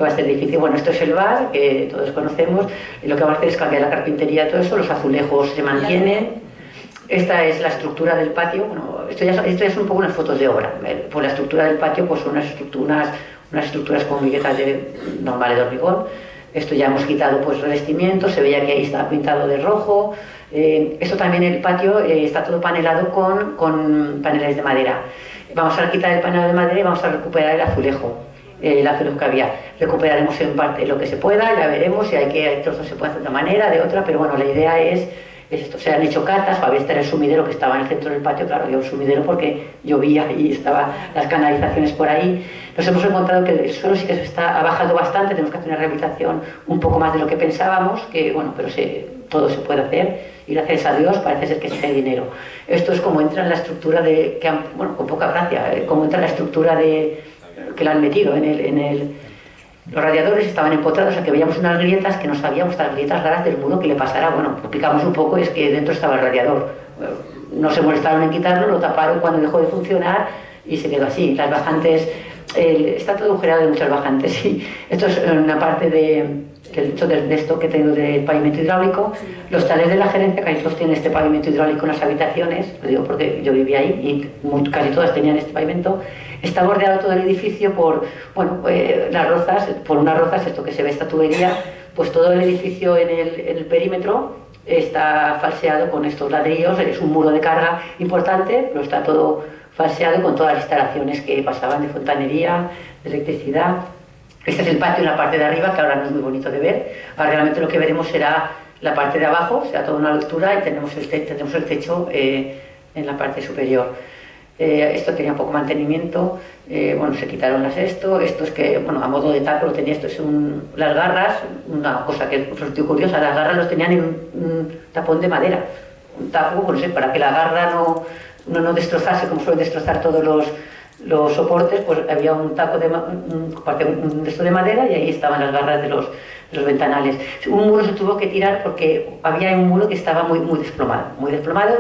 Va a ser difícil. Bueno, esto es el bar, que todos conocemos. Lo que vamos a hacer es cambiar la carpintería, todo eso. Los azulejos se mantienen. Esta es la estructura del patio. Bueno, esto ya es un poco unas fotos de obra. Pues la estructura del patio pues son unas estructuras con viguetas normales de hormigón. Esto ya hemos quitado pues revestimiento, se veía que ahí está pintado de rojo. Esto también, el patio está todo panelado con paneles de madera. Vamos a quitar el panel de madera y vamos a recuperar el azulejo que había. Recuperaremos en parte lo que se pueda, ya veremos si hay trozos se puede hacer de una manera, de otra, pero bueno, la idea es esto. Se han hecho catas para ver el sumidero que estaba en el centro del patio. Claro, había un sumidero porque llovía y estaban las canalizaciones por ahí. Nos hemos encontrado que el suelo sí que ha bajado bastante, tenemos que hacer una rehabilitación un poco más de lo que pensábamos, que bueno, pero todo se puede hacer y gracias a Dios parece ser que sí hay dinero. Esto es como entra en la estructura bueno, con poca gracia, como entra en la estructura que la han metido los radiadores estaban empotrados, o sea que veíamos unas grietas que no sabíamos, las grietas raras del muro que le pasara. Bueno, lo picamos un poco y es que dentro estaba el radiador. No se molestaron en quitarlo, lo taparon cuando dejó de funcionar y se quedó así. Las bajantes, está todo agujerado de muchas bajantes. Y esto es una parte de esto que tengo del pavimento hidráulico. Los chalés de la gerencia, casi todos tienen este pavimento hidráulico en las habitaciones, lo digo porque yo vivía ahí y casi todas tenían este pavimento. Está bordeado todo el edificio por, bueno, las rozas, por unas rozas, esto que se ve, esta tubería, pues todo el edificio en el perímetro está falseado con estos ladrillos. Es un muro de carga importante, pero está todo falseado con todas las instalaciones que pasaban de fontanería, de electricidad. Este es el patio en la parte de arriba, que ahora no es muy bonito de ver. Ahora realmente lo que veremos será la parte de abajo, será toda una altura y tendremos el techo en la parte superior. Esto tenía poco mantenimiento, bueno, se quitaron esto es que, bueno, a modo de taco lo tenía, esto es las garras, una cosa que resultó curiosa, las garras los tenían en un tapón de madera, un tapo, pues no sé, para que la garra no destrozase como suelen destrozar todos los soportes, pues había un taco de esto de madera y ahí estaban las garras de los ventanales. Un muro se tuvo que tirar porque había un muro que estaba muy desplomado.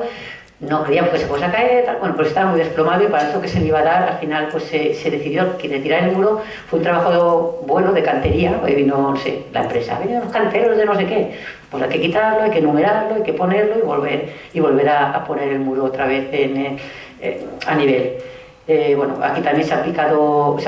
No creíamos que se fuese a caer, bueno, pues estaba muy desplomado y para eso que se le iba a dar, al final pues se decidió que retirar el muro. Fue un trabajo bueno de cantería, hoy vino, no sé, la empresa, vienen los canteros de no sé qué, pues hay que quitarlo, hay que numerarlo, hay que ponerlo y volver a poner el muro otra vez a nivel. Bueno, aquí también se ha aplicado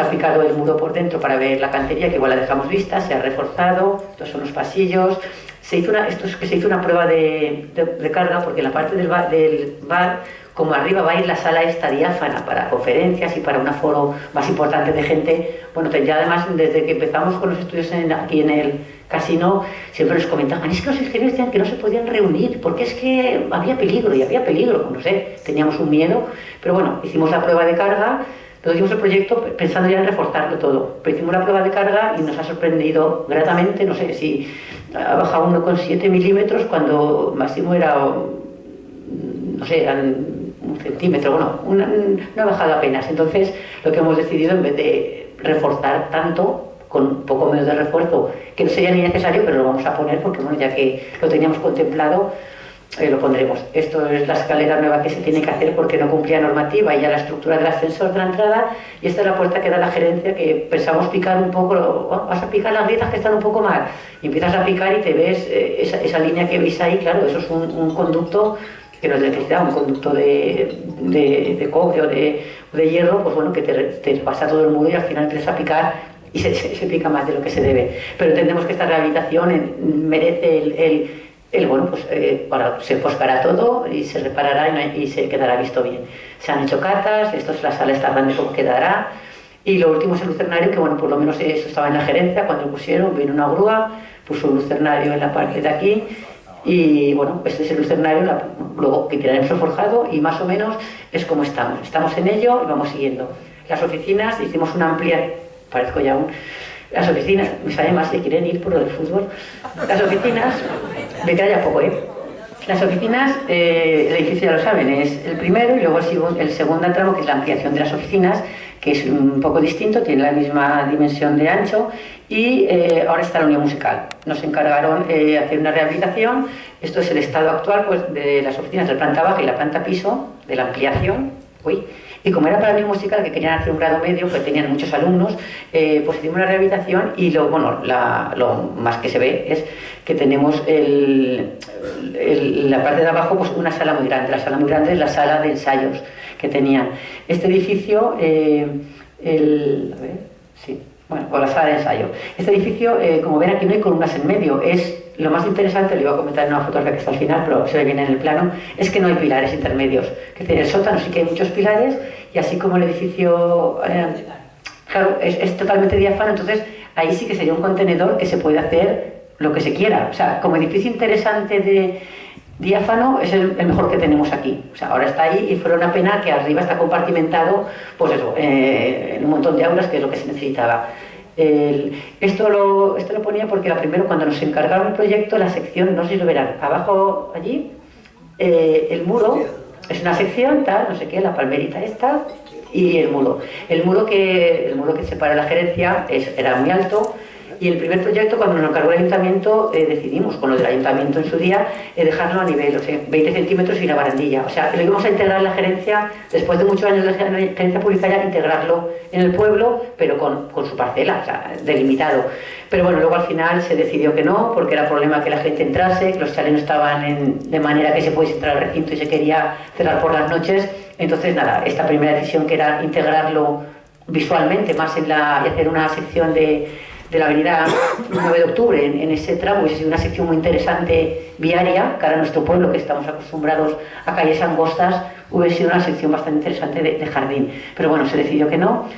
el muro por dentro para ver la cantería, que igual la dejamos vista, se ha reforzado, estos son los pasillos. Se hizo una prueba de carga porque en la parte del bar, como arriba va a ir la sala esta diáfana para conferencias y para un aforo más importante de gente. Bueno, ya además desde que empezamos con los estudios aquí en el casino, siempre nos comentaban, es que los ingenieros decían que no se podían reunir porque es que había peligro, no sé, teníamos un miedo, pero bueno, hicimos la prueba de carga. Entonces hicimos el proyecto pensando ya en reforzarlo todo, pero hicimos la prueba de carga y nos ha sorprendido gratamente. No sé si ha bajado 1,7 milímetros cuando máximo era, no sé, eran 1 centímetro, bueno, no ha bajado apenas. Entonces lo que hemos decidido, en vez de reforzar tanto, con un poco menos de refuerzo, que no sería ni necesario, pero lo vamos a poner porque, bueno, ya que lo teníamos contemplado, lo pondremos. Esto es la escalera nueva que se tiene que hacer porque no cumplía normativa y ya la estructura del ascensor de la entrada, y esta es la puerta que da la gerencia, que pensamos picar un poco, vas a picar las grietas que están un poco mal, y empiezas a picar y te ves esa línea que veis ahí. Claro, eso es un conducto que no es de electricidad, un conducto de cobre o de hierro, pues bueno, que te pasa todo el muro y al final empiezas a picar y se pica más de lo que se debe. Pero entendemos que esta rehabilitación merece bueno, pues se poscará todo y se reparará y se quedará visto bien. Se han hecho catas, esto es la sala esta grande como quedará. Y lo último es el lucernario, que bueno, por lo menos eso estaba en la gerencia cuando lo pusieron, vino una grúa, puso un lucernario en la parte de aquí. Y bueno, este es el lucernario, luego que tiraremos el forjado y más o menos es como estamos en ello y vamos siguiendo. Las oficinas, hicimos una amplia, parezco ya las oficinas, me sale más si quieren ir por lo del fútbol. Las oficinas, me queda ya poco, Las oficinas, el edificio ya lo saben, es el primero y luego el segundo tramo, que es la ampliación de las oficinas, que es un poco distinto, tiene la misma dimensión de ancho y ahora está la unión musical. Nos encargaron hacer una rehabilitación. Esto es el estado actual, pues, de las oficinas de planta baja y la planta piso de la ampliación. Uy. Y como era para mí musical, que querían hacer un grado medio, que tenían muchos alumnos, pues hicimos la rehabilitación y lo más que se ve es que tenemos la parte de abajo pues una sala muy grande. La sala muy grande es la sala de ensayos que tenían. Este edificio, con la sala de ensayo. Este edificio, como ven aquí no hay columnas en medio, es lo más interesante, lo iba a comentar en una fotografía que está al final, pero se ve bien en el plano, es que no hay pilares intermedios. Que en el sótano sí que hay muchos pilares y así como el edificio, claro, es totalmente diáfano, entonces ahí sí que sería un contenedor que se puede hacer lo que se quiera. O sea, como edificio interesante de diáfano es el mejor que tenemos aquí. O sea, ahora está ahí y fue una pena que arriba está compartimentado, pues eso, en un montón de aulas, que es lo que se necesitaba. Esto lo ponía porque primero cuando nos encargaron el proyecto, la sección, no sé si lo verán, abajo allí, el muro, es una sección, tal, no sé qué, la palmerita esta, y el muro. El muro que separa la gerencia era muy alto. Y el primer proyecto, cuando nos encargó el ayuntamiento, decidimos, con lo del ayuntamiento en su día, dejarlo a nivel, 20 centímetros y una barandilla. O sea, lo íbamos a integrar en la gerencia, después de muchos años de gerencia pública, ya integrarlo en el pueblo, pero con su parcela, o sea, delimitado. Pero bueno, luego al final se decidió que no, porque era problema que la gente entrase, que los chalés no estaban de manera que se pudiese entrar al recinto y se quería cerrar por las noches. Entonces, nada, esta primera decisión, que era integrarlo visualmente más y hacer una sección de la avenida 9 de octubre, en ese tramo, hubiese sido una sección muy interesante viaria, cara a nuestro pueblo, que estamos acostumbrados a calles angostas, hubiese sido una sección bastante interesante de jardín. Pero bueno, se decidió que no.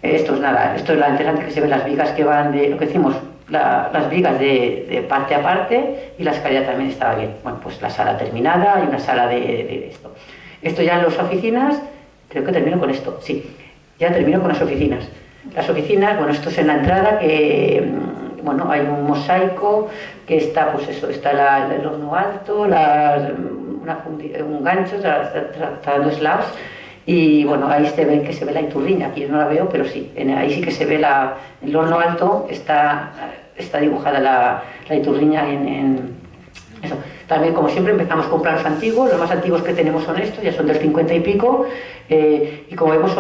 Esto es nada, esto es la interesante, que se ven las vigas que van de, lo que decimos, las vigas de parte a parte, y la escalera también estaba bien. Bueno, pues la sala terminada y una sala de esto. Esto ya en las oficinas, creo que termino con esto, sí, ya termino con las oficinas. Las oficinas, bueno, esto es en la entrada, que bueno, hay un mosaico que está, pues eso, está el horno alto, un gancho, está dando slabs, y bueno, ahí se ve la iturriña, aquí yo no la veo, pero sí, ahí sí que se ve el horno alto, está dibujada la iturriña en eso. También, como siempre, empezamos con planos antiguos. Los más antiguos que tenemos son estos, ya son del 50 y pico, y como vemos,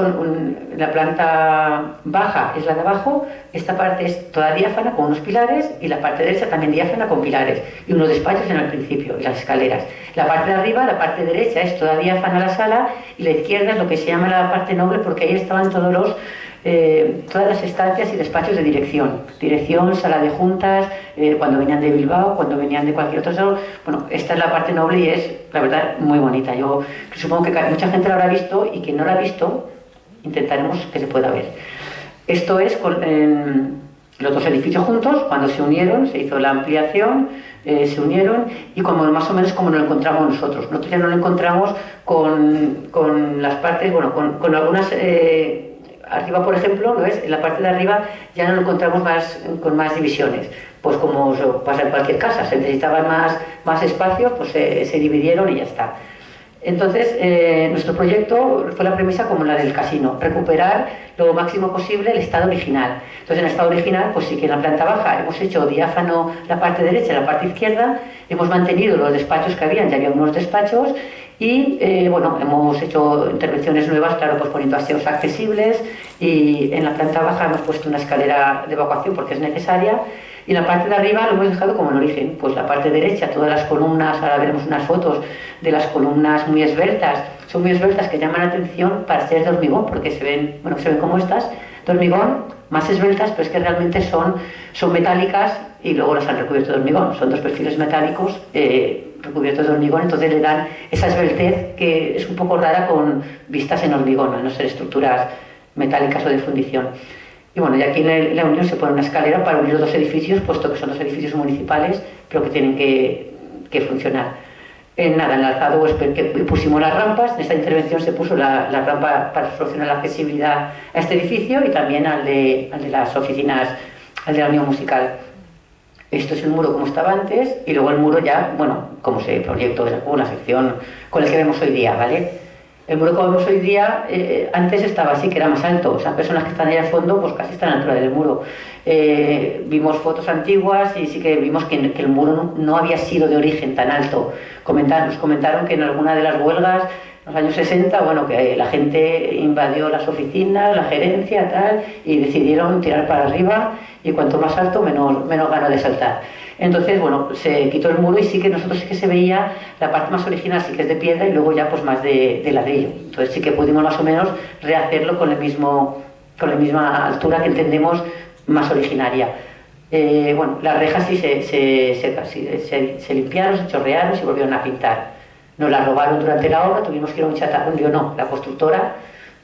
la planta baja es la de abajo, esta parte es toda diáfana con unos pilares, y la parte derecha también diáfana con pilares, y unos despachos en el principio, y las escaleras. La parte de arriba, la parte derecha, es toda diáfana la sala, y la izquierda es lo que se llama la parte noble, porque ahí estaban todas las estancias y despachos de dirección, sala de juntas, cuando venían de Bilbao, cuando venían de cualquier otro lado. Bueno, esta es la parte noble y es, la verdad, muy bonita. Yo supongo que mucha gente la habrá visto, y quien no la ha visto, intentaremos que se pueda ver. Esto es los dos edificios juntos, cuando se unieron, se hizo la ampliación, se unieron, y como más o menos como nos lo encontramos nosotros. Nosotros ya no lo encontramos con las partes, bueno, con algunas... arriba, por ejemplo, ¿no es? En la parte de arriba ya no lo encontramos con más divisiones, pues como pasa en cualquier casa, se necesitaban más espacios, pues se dividieron y ya está. Entonces, nuestro proyecto fue la premisa como la del casino, recuperar lo máximo posible el estado original. Entonces, en el estado original, pues sí que en la planta baja hemos hecho diáfano la parte derecha y la parte izquierda, hemos mantenido los despachos que habían, ya había unos despachos, y bueno, hemos hecho intervenciones nuevas, claro, pues poniendo aseos accesibles, y en la planta baja hemos puesto una escalera de evacuación porque es necesaria, y la parte de arriba lo hemos dejado como en origen. Pues la parte derecha, todas las columnas, ahora veremos unas fotos de las columnas muy esbeltas, son muy esbeltas, que llaman la atención para ser de hormigón, porque se ven como estas, de hormigón, más esbeltas, pero es que realmente son metálicas, y luego las han recubierto de hormigón, son dos perfiles metálicos recubiertos de hormigón, entonces le dan esa esbeltez que es un poco rara con vistas en hormigón, a no ser estructuras metálicas o de fundición. Y bueno, y aquí en la unión se pone una escalera para unir los dos edificios, puesto que son dos edificios municipales, pero que tienen que funcionar. Nada, en el alzado pues, pusimos las rampas. En esta intervención se puso la rampa para solucionar la accesibilidad a este edificio, y también al de las oficinas, al de la unión musical. Esto es el muro como estaba antes, y luego el muro ya, bueno, como se proyectó, como la sección con el que vemos hoy día, ¿vale? El muro que vemos hoy día, antes estaba así, que era más alto. O sea, personas que están ahí al fondo, pues casi están a la altura del muro. Vimos fotos antiguas y sí que vimos que el muro no había sido de origen tan alto. Nos comentaron que en alguna de las huelgas En los años 60, bueno, que la gente invadió las oficinas, la gerencia, tal, y decidieron tirar para arriba, y cuanto más alto, menos ganas de saltar. Entonces, bueno, se quitó el muro y sí que nosotros sí que se veía la parte más original, sí que es de piedra, y luego ya pues más de ladrillo. Entonces sí que pudimos más o menos rehacerlo con la misma altura que entendemos más originaria. Bueno, las rejas sí se limpiaron, se chorrearon, se volvieron a pintar. Nos las robaron durante la obra, tuvimos que ir a un chatarrón, yo no, la constructora,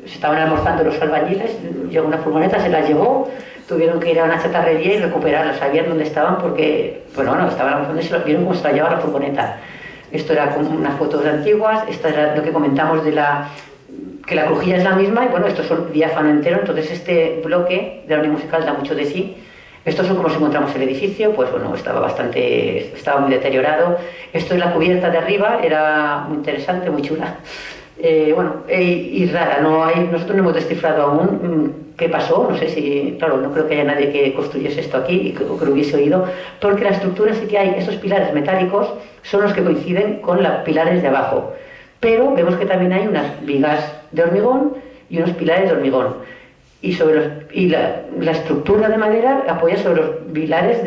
se estaban almorzando los albañiles, llegó una furgoneta, se las llevó, tuvieron que ir a una chatarrería y recuperarlas, sabían dónde estaban porque, bueno, estaban almorzando y se las vieron cómo se las llevaba la furgoneta. Esto era como unas fotos antiguas, esto era lo que comentamos de que la crujía es la misma y bueno, estos son diáfano entero, entonces este bloque de la unión musical da mucho de sí. Estos son como si encontramos el edificio, pues bueno, estaba muy deteriorado. Esto es la cubierta de arriba, era muy interesante, muy chula. Y rara, nosotros no hemos descifrado aún qué pasó, no sé si, claro, no creo que haya nadie que construyese esto aquí y que lo hubiese oído, porque la estructura sí que hay, estos pilares metálicos son los que coinciden con los pilares de abajo, pero vemos que también hay unas vigas de hormigón y unos pilares de hormigón. Y la estructura de madera apoya sobre los pilares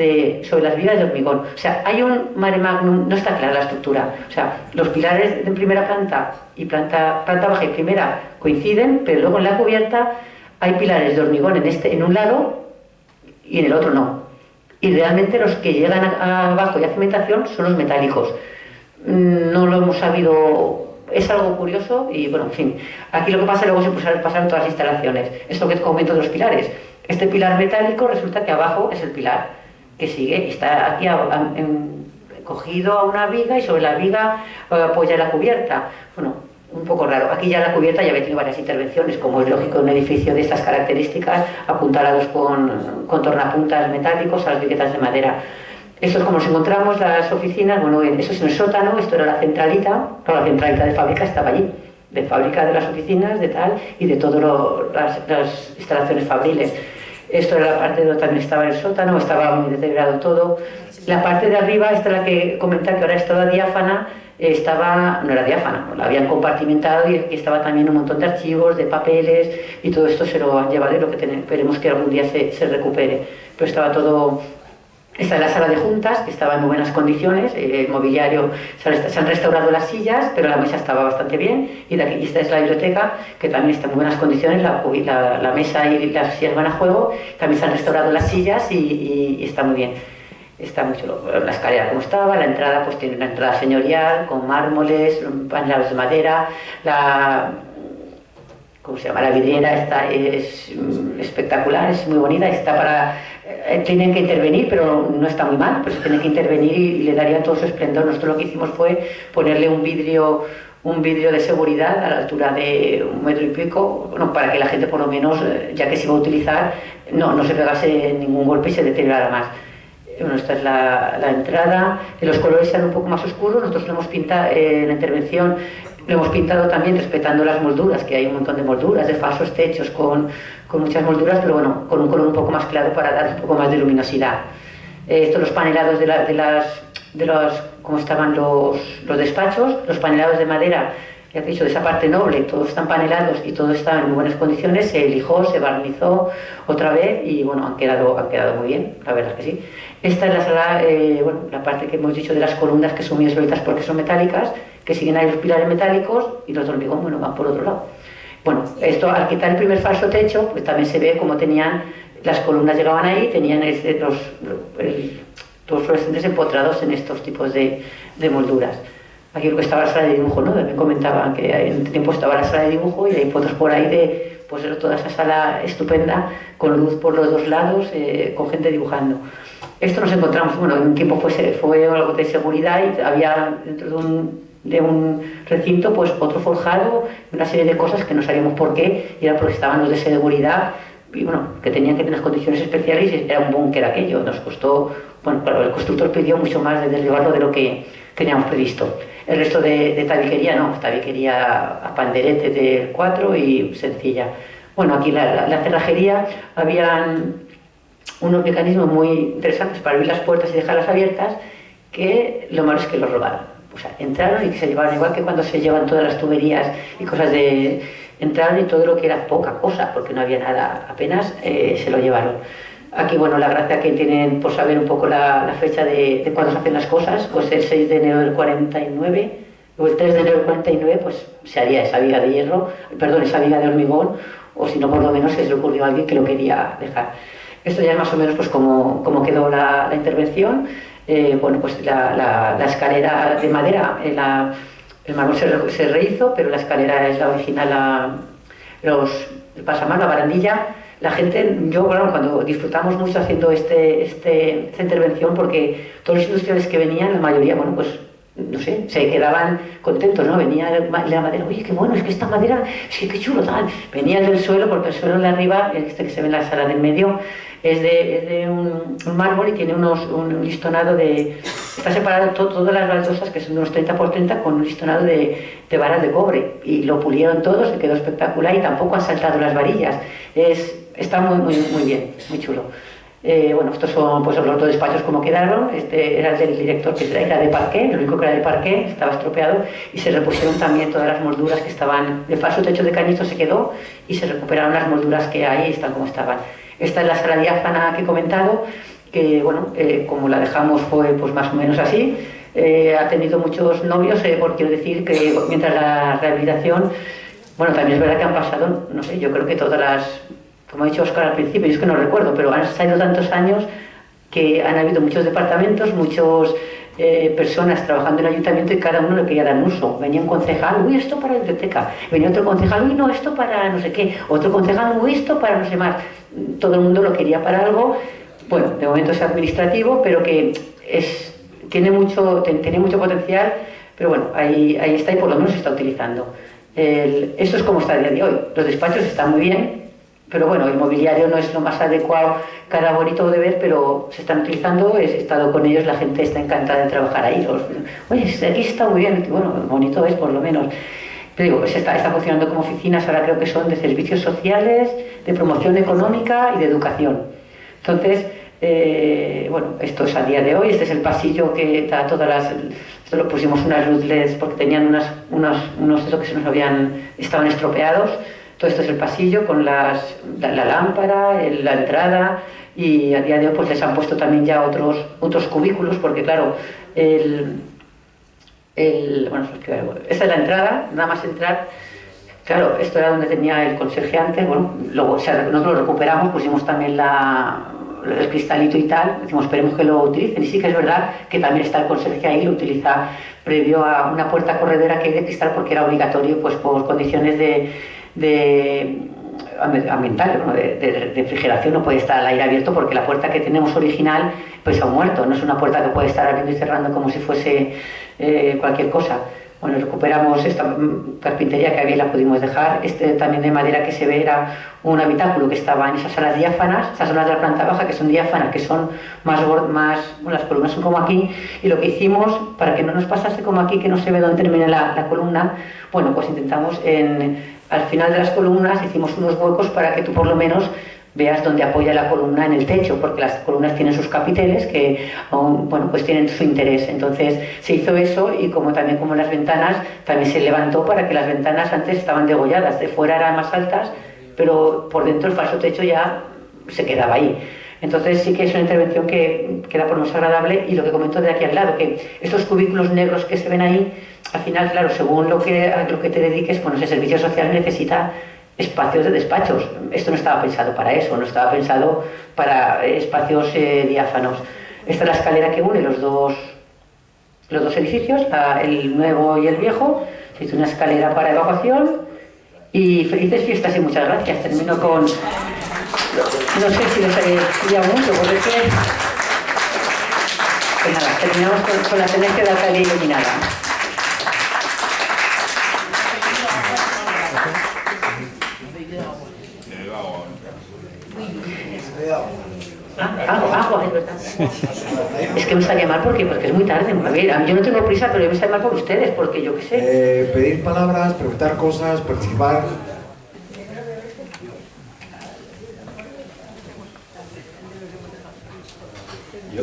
sobre las vigas de hormigón. O sea, hay un mare magnum, no está clara la estructura. O sea, los pilares de primera planta y planta baja y primera coinciden, pero luego en la cubierta hay pilares de hormigón en un lado y en el otro no. Y realmente los que llegan abajo y a cimentación son los metálicos. No lo hemos sabido. Es algo curioso y bueno, en fin, aquí lo que pasa luego se pasaron todas las instalaciones. Esto que comento de los pilares, este pilar metálico resulta que abajo es el pilar que sigue, está aquí cogido a una viga y sobre la viga apoya la cubierta. Bueno, un poco raro. Aquí ya la cubierta ya había tenido varias intervenciones, como es lógico en un edificio de estas características, apuntalados con tornapuntas metálicos a las viguetas de madera. Esto es como nos encontramos las oficinas, bueno, eso es en el sótano, esto era la centralita, pero la centralita de fábrica estaba allí, de fábrica de las oficinas, de tal, y de todas las instalaciones fabriles. Esto era la parte donde también estaba el sótano, estaba muy deteriorado todo. La parte de arriba, esta es la que comenté que ahora es toda diáfana, no era diáfana, la habían compartimentado y aquí estaba también un montón de archivos, de papeles, y todo esto se lo han llevado y lo que esperemos que algún día se recupere. Pero estaba todo. Esta es la sala de juntas, que estaba en muy buenas condiciones, el mobiliario, se han restaurado las sillas, pero la mesa estaba bastante bien, y esta es la biblioteca, que también está en muy buenas condiciones, la mesa y las sillas van a juego, también se han restaurado las sillas y está muy bien. Está muy chulo. La escalera como estaba, la entrada pues tiene una entrada señorial, con mármoles, paneles de madera, ¿cómo se llama? La vidriera es espectacular, es muy bonita, tienen que intervenir, pero no está muy mal, pero se tiene que intervenir y le daría todo su esplendor. Nosotros lo que hicimos fue ponerle un vidrio de seguridad a la altura de 1,5 metros, bueno, para que la gente por lo menos, ya que se iba a utilizar, no se pegase ningún golpe y se deteriorara más. Bueno, esta es la entrada, los colores eran un poco más oscuros, nosotros lo hemos pintado en la intervención. Lo hemos pintado también respetando las molduras, que hay un montón de molduras, de falsos techos con muchas molduras, pero bueno, con un color un poco más claro para dar un poco más de luminosidad. Estos los panelados como estaban los despachos, los panelados de madera, ya te he dicho, de esa parte noble, todos están panelados y todo está en muy buenas condiciones, se lijó, se barnizó otra vez y bueno, han quedado muy bien, la verdad es que sí. Esta es la sala, la parte que hemos dicho de las columnas que son muy esbeltas porque son metálicas, que siguen ahí los pilares metálicos y los de hormigón, bueno, van por otro lado. Bueno, esto al quitar el primer falso techo, pues también se ve como tenían, las columnas llegaban ahí, tenían los fluorescentes empotrados en estos tipos de molduras. Aquí creo que estaba la sala de dibujo, ¿no? Me comentaban que en un tiempo estaba la sala de dibujo y hay fotos por ahí de toda esa sala estupenda, con luz por los dos lados, con gente dibujando. Esto nos encontramos, bueno, en un tiempo fue algo de seguridad y había dentro de un recinto pues otro forjado, una serie de cosas que no sabíamos por qué, y era porque estaban los de seguridad y bueno, que tenían que tener unas condiciones especiales y era un búnker aquello. Nos costó, bueno, claro, el constructor pidió mucho más de derribarlo de lo que teníamos previsto. El resto de tabiquería no, tabiquería a panderete de 4 y sencilla. Bueno, aquí la cerrajería habían unos mecanismos muy interesantes para abrir las puertas y dejarlas abiertas, que lo malo es que los robaron. O sea, entraron y que se llevaron, igual que cuando se llevan todas las tuberías y cosas de... Entraron y todo lo que era poca cosa, porque no había nada, apenas se lo llevaron. Aquí, bueno, la gracia que tienen por saber un poco la fecha de cuándo se hacen las cosas, pues el 6 de enero del 49, o el 3 de enero del 49, pues se haría esa viga de hierro, perdón, esa viga de hormigón, o si no, por lo menos se le ocurrió a alguien que lo quería dejar. Esto ya es más o menos pues como quedó la intervención. Bueno, pues la escalera de madera, el mármol se rehizo, pero la escalera es la original, el pasamano, la barandilla. La gente, yo, claro, cuando disfrutamos mucho haciendo esta intervención, porque todos los industriales que venían, la mayoría, bueno, pues, no sé, se quedaban contentos, ¿no? Venía la madera, oye, qué bueno, es que esta madera, sí, qué chulo, tal. Venían del suelo, porque el suelo de arriba, este que se ve en la sala del medio, es de un mármol y tiene un listonado de... Está separado todas las baldosas, que son unos 30 por 30, con un listonado de varas de cobre. Y lo pulieron todo, se quedó espectacular y tampoco han saltado las varillas. Está muy bien, muy chulo. Bueno, estos son pues, los dos despachos como quedaron. Este era el del director, que era de parqué, el único que era de parqué, estaba estropeado, y se repusieron también todas las molduras que estaban... El falso techo de cañizo se quedó y se recuperaron las molduras que hay y están como estaban. Esta es la sala diáfana que he comentado, que bueno, como la dejamos fue pues más o menos así. Ha tenido muchos novios, porque quiero decir que mientras la rehabilitación, bueno, también es verdad que han pasado, no sé, yo creo que todas las, como ha dicho Óscar al principio, yo es que no recuerdo, pero han salido tantos años que han habido muchos departamentos, muchos personas trabajando en el ayuntamiento y cada uno le quería dar un uso. Venía un concejal, uy, esto para la biblioteca. Venía otro concejal, uy, no, esto para no sé qué. Otro concejal, uy, esto para no sé más. Todo el mundo lo quería para algo. Bueno, de momento es administrativo, pero que tiene mucho potencial, pero bueno, ahí está y por lo menos se está utilizando. Esto es como está a día de hoy. Los despachos están muy bien, pero bueno, el mobiliario no es lo más adecuado, cada bonito de ver, pero se están utilizando, he estado con ellos, la gente está encantada de trabajar ahí. Oye, aquí está muy bien, bueno, bonito es por lo menos. Pero digo, pues está funcionando como oficinas, ahora creo que son de servicios sociales, de promoción económica y de educación. Entonces, bueno, esto es a día de hoy, este es el pasillo que da todas las... Esto lo pusimos unas luz LEDs porque tenían unos de esos que se nos estaban estropeados. Todo esto es el pasillo con la lámpara, la entrada, y a día de hoy pues les han puesto también ya otros cubículos, porque claro, bueno, esta es la entrada, nada más entrar. Claro, esto era donde tenía el conserje antes, bueno, luego, o sea, nosotros lo recuperamos, pusimos también el cristalito y tal, decimos, esperemos que lo utilicen, y sí que es verdad que también está el conserje ahí, lo utiliza previo a una puerta corredera que hay de cristal porque era obligatorio pues por condiciones ambientales, bueno, de refrigeración, no puede estar al aire abierto porque la puerta que tenemos original pues ha muerto, no es una puerta que puede estar abriendo y cerrando como si fuese cualquier cosa. Bueno, recuperamos esta carpintería que había y la pudimos dejar. Este también de madera que se ve era un habitáculo que estaba en esas salas diáfanas, esas salas de la planta baja que son diáfanas, que son bueno, las columnas son como aquí, y lo que hicimos, para que no nos pasase como aquí, que no se ve dónde termina la columna, bueno, pues intentamos al final de las columnas hicimos unos huecos para que tú por lo menos veas dónde apoya la columna en el techo, porque las columnas tienen sus capiteles que aún, bueno, pues tienen su interés. Entonces se hizo eso, y como las ventanas también se levantó para que las ventanas antes estaban degolladas, de fuera eran más altas, pero por dentro el falso techo ya se quedaba ahí. Entonces sí que es una intervención que queda por lo menos agradable. Y lo que comento de aquí al lado, que estos cubículos negros que se ven ahí, al final, claro, según lo que te dediques, bueno, ese servicio social necesita espacios de despachos. Esto no estaba pensado para eso, no estaba pensado para espacios diáfanos. Esta es la escalera que une los dos edificios, el nuevo y el viejo. Se hizo una escalera para evacuación. Y felices fiestas y muchas gracias. Termino con... No sé si les pilla mucho, porque es que... Pues nada, terminamos con la tenencia de alcaldía iluminada. Agua, es verdad. Es que me sale mal porque es muy tarde. A ver, yo no tengo prisa, pero me sale mal por ustedes, porque yo qué sé. Pedir palabras, preguntar cosas, participar. Yo.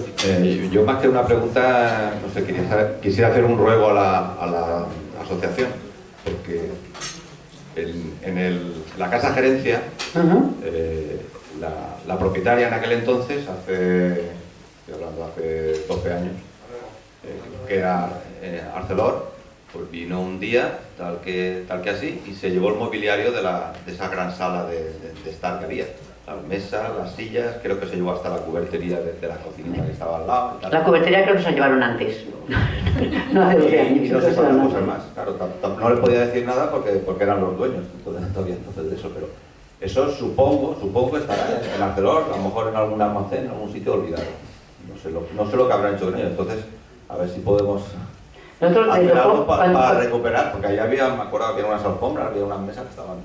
Yo más que una pregunta, no sé, quisiera hacer un ruego a la asociación, porque en la casa gerencia, la propietaria en aquel entonces, estoy hablando hace 12 años, que era Arcelor, pues vino un día, tal que así, y se llevó el mobiliario de esa gran sala de estar que había. Las mesas, las sillas, creo que se llevó hasta la cubertería de la cocina que estaba al lado. Y tal. La cubertería creo que se llevaron antes, no hace 12 años. Y no sé cuántas cosas más. Claro, no le podía decir nada porque eran los dueños todavía entonces de eso, pero eso supongo estará en Arcelor, a lo mejor en algún almacén, en algún sitio olvidado. No sé lo que habrán hecho con ello, entonces a ver si podemos hacer algo para recuperar, porque ahí había, me acuerdo que había unas alfombras, había unas mesas que estaban...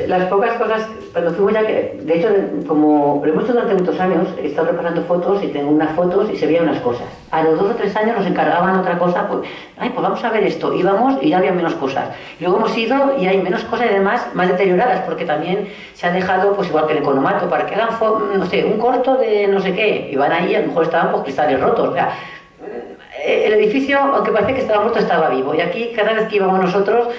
Las pocas cosas, cuando fuimos ya, que de hecho, como lo hemos hecho durante muchos años, he estado repasando fotos y tengo unas fotos y se veían unas cosas. A los 2 o 3 años nos encargaban otra cosa, pues vamos a ver esto, íbamos y ya había menos cosas. Y luego hemos ido y hay menos cosas y además más deterioradas, porque también se ha dejado, pues igual que el economato, para que hagan, no sé, un corto de no sé qué, y van ahí, a lo mejor estaban pues cristales rotos, o sea, el edificio, aunque parece que estaba muerto, estaba vivo, y aquí cada vez que íbamos nosotros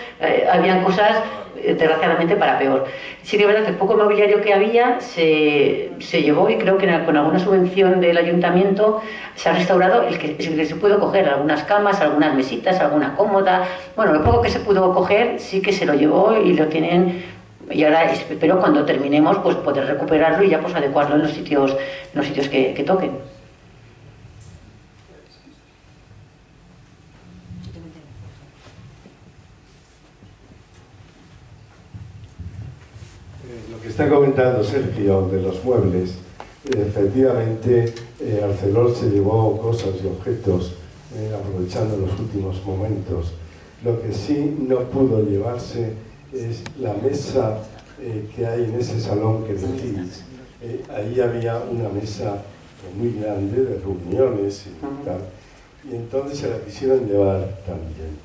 habían cosas desgraciadamente para peor. Sí que es verdad que el poco mobiliario que había se llevó, y creo que con alguna subvención del ayuntamiento se ha restaurado el que se pudo coger, algunas camas, algunas mesitas, alguna cómoda. Bueno, lo poco que se pudo coger sí que se lo llevó y lo tienen, y ahora espero cuando terminemos pues poder recuperarlo y ya pues adecuarlo en los sitios que toquen. Lo que está comentando Sergio de los muebles, efectivamente Arcelor se llevó cosas y objetos aprovechando los últimos momentos. Lo que sí no pudo llevarse es la mesa que hay en ese salón que decís. Ahí había una mesa muy grande de reuniones y tal, y entonces se la quisieron llevar también.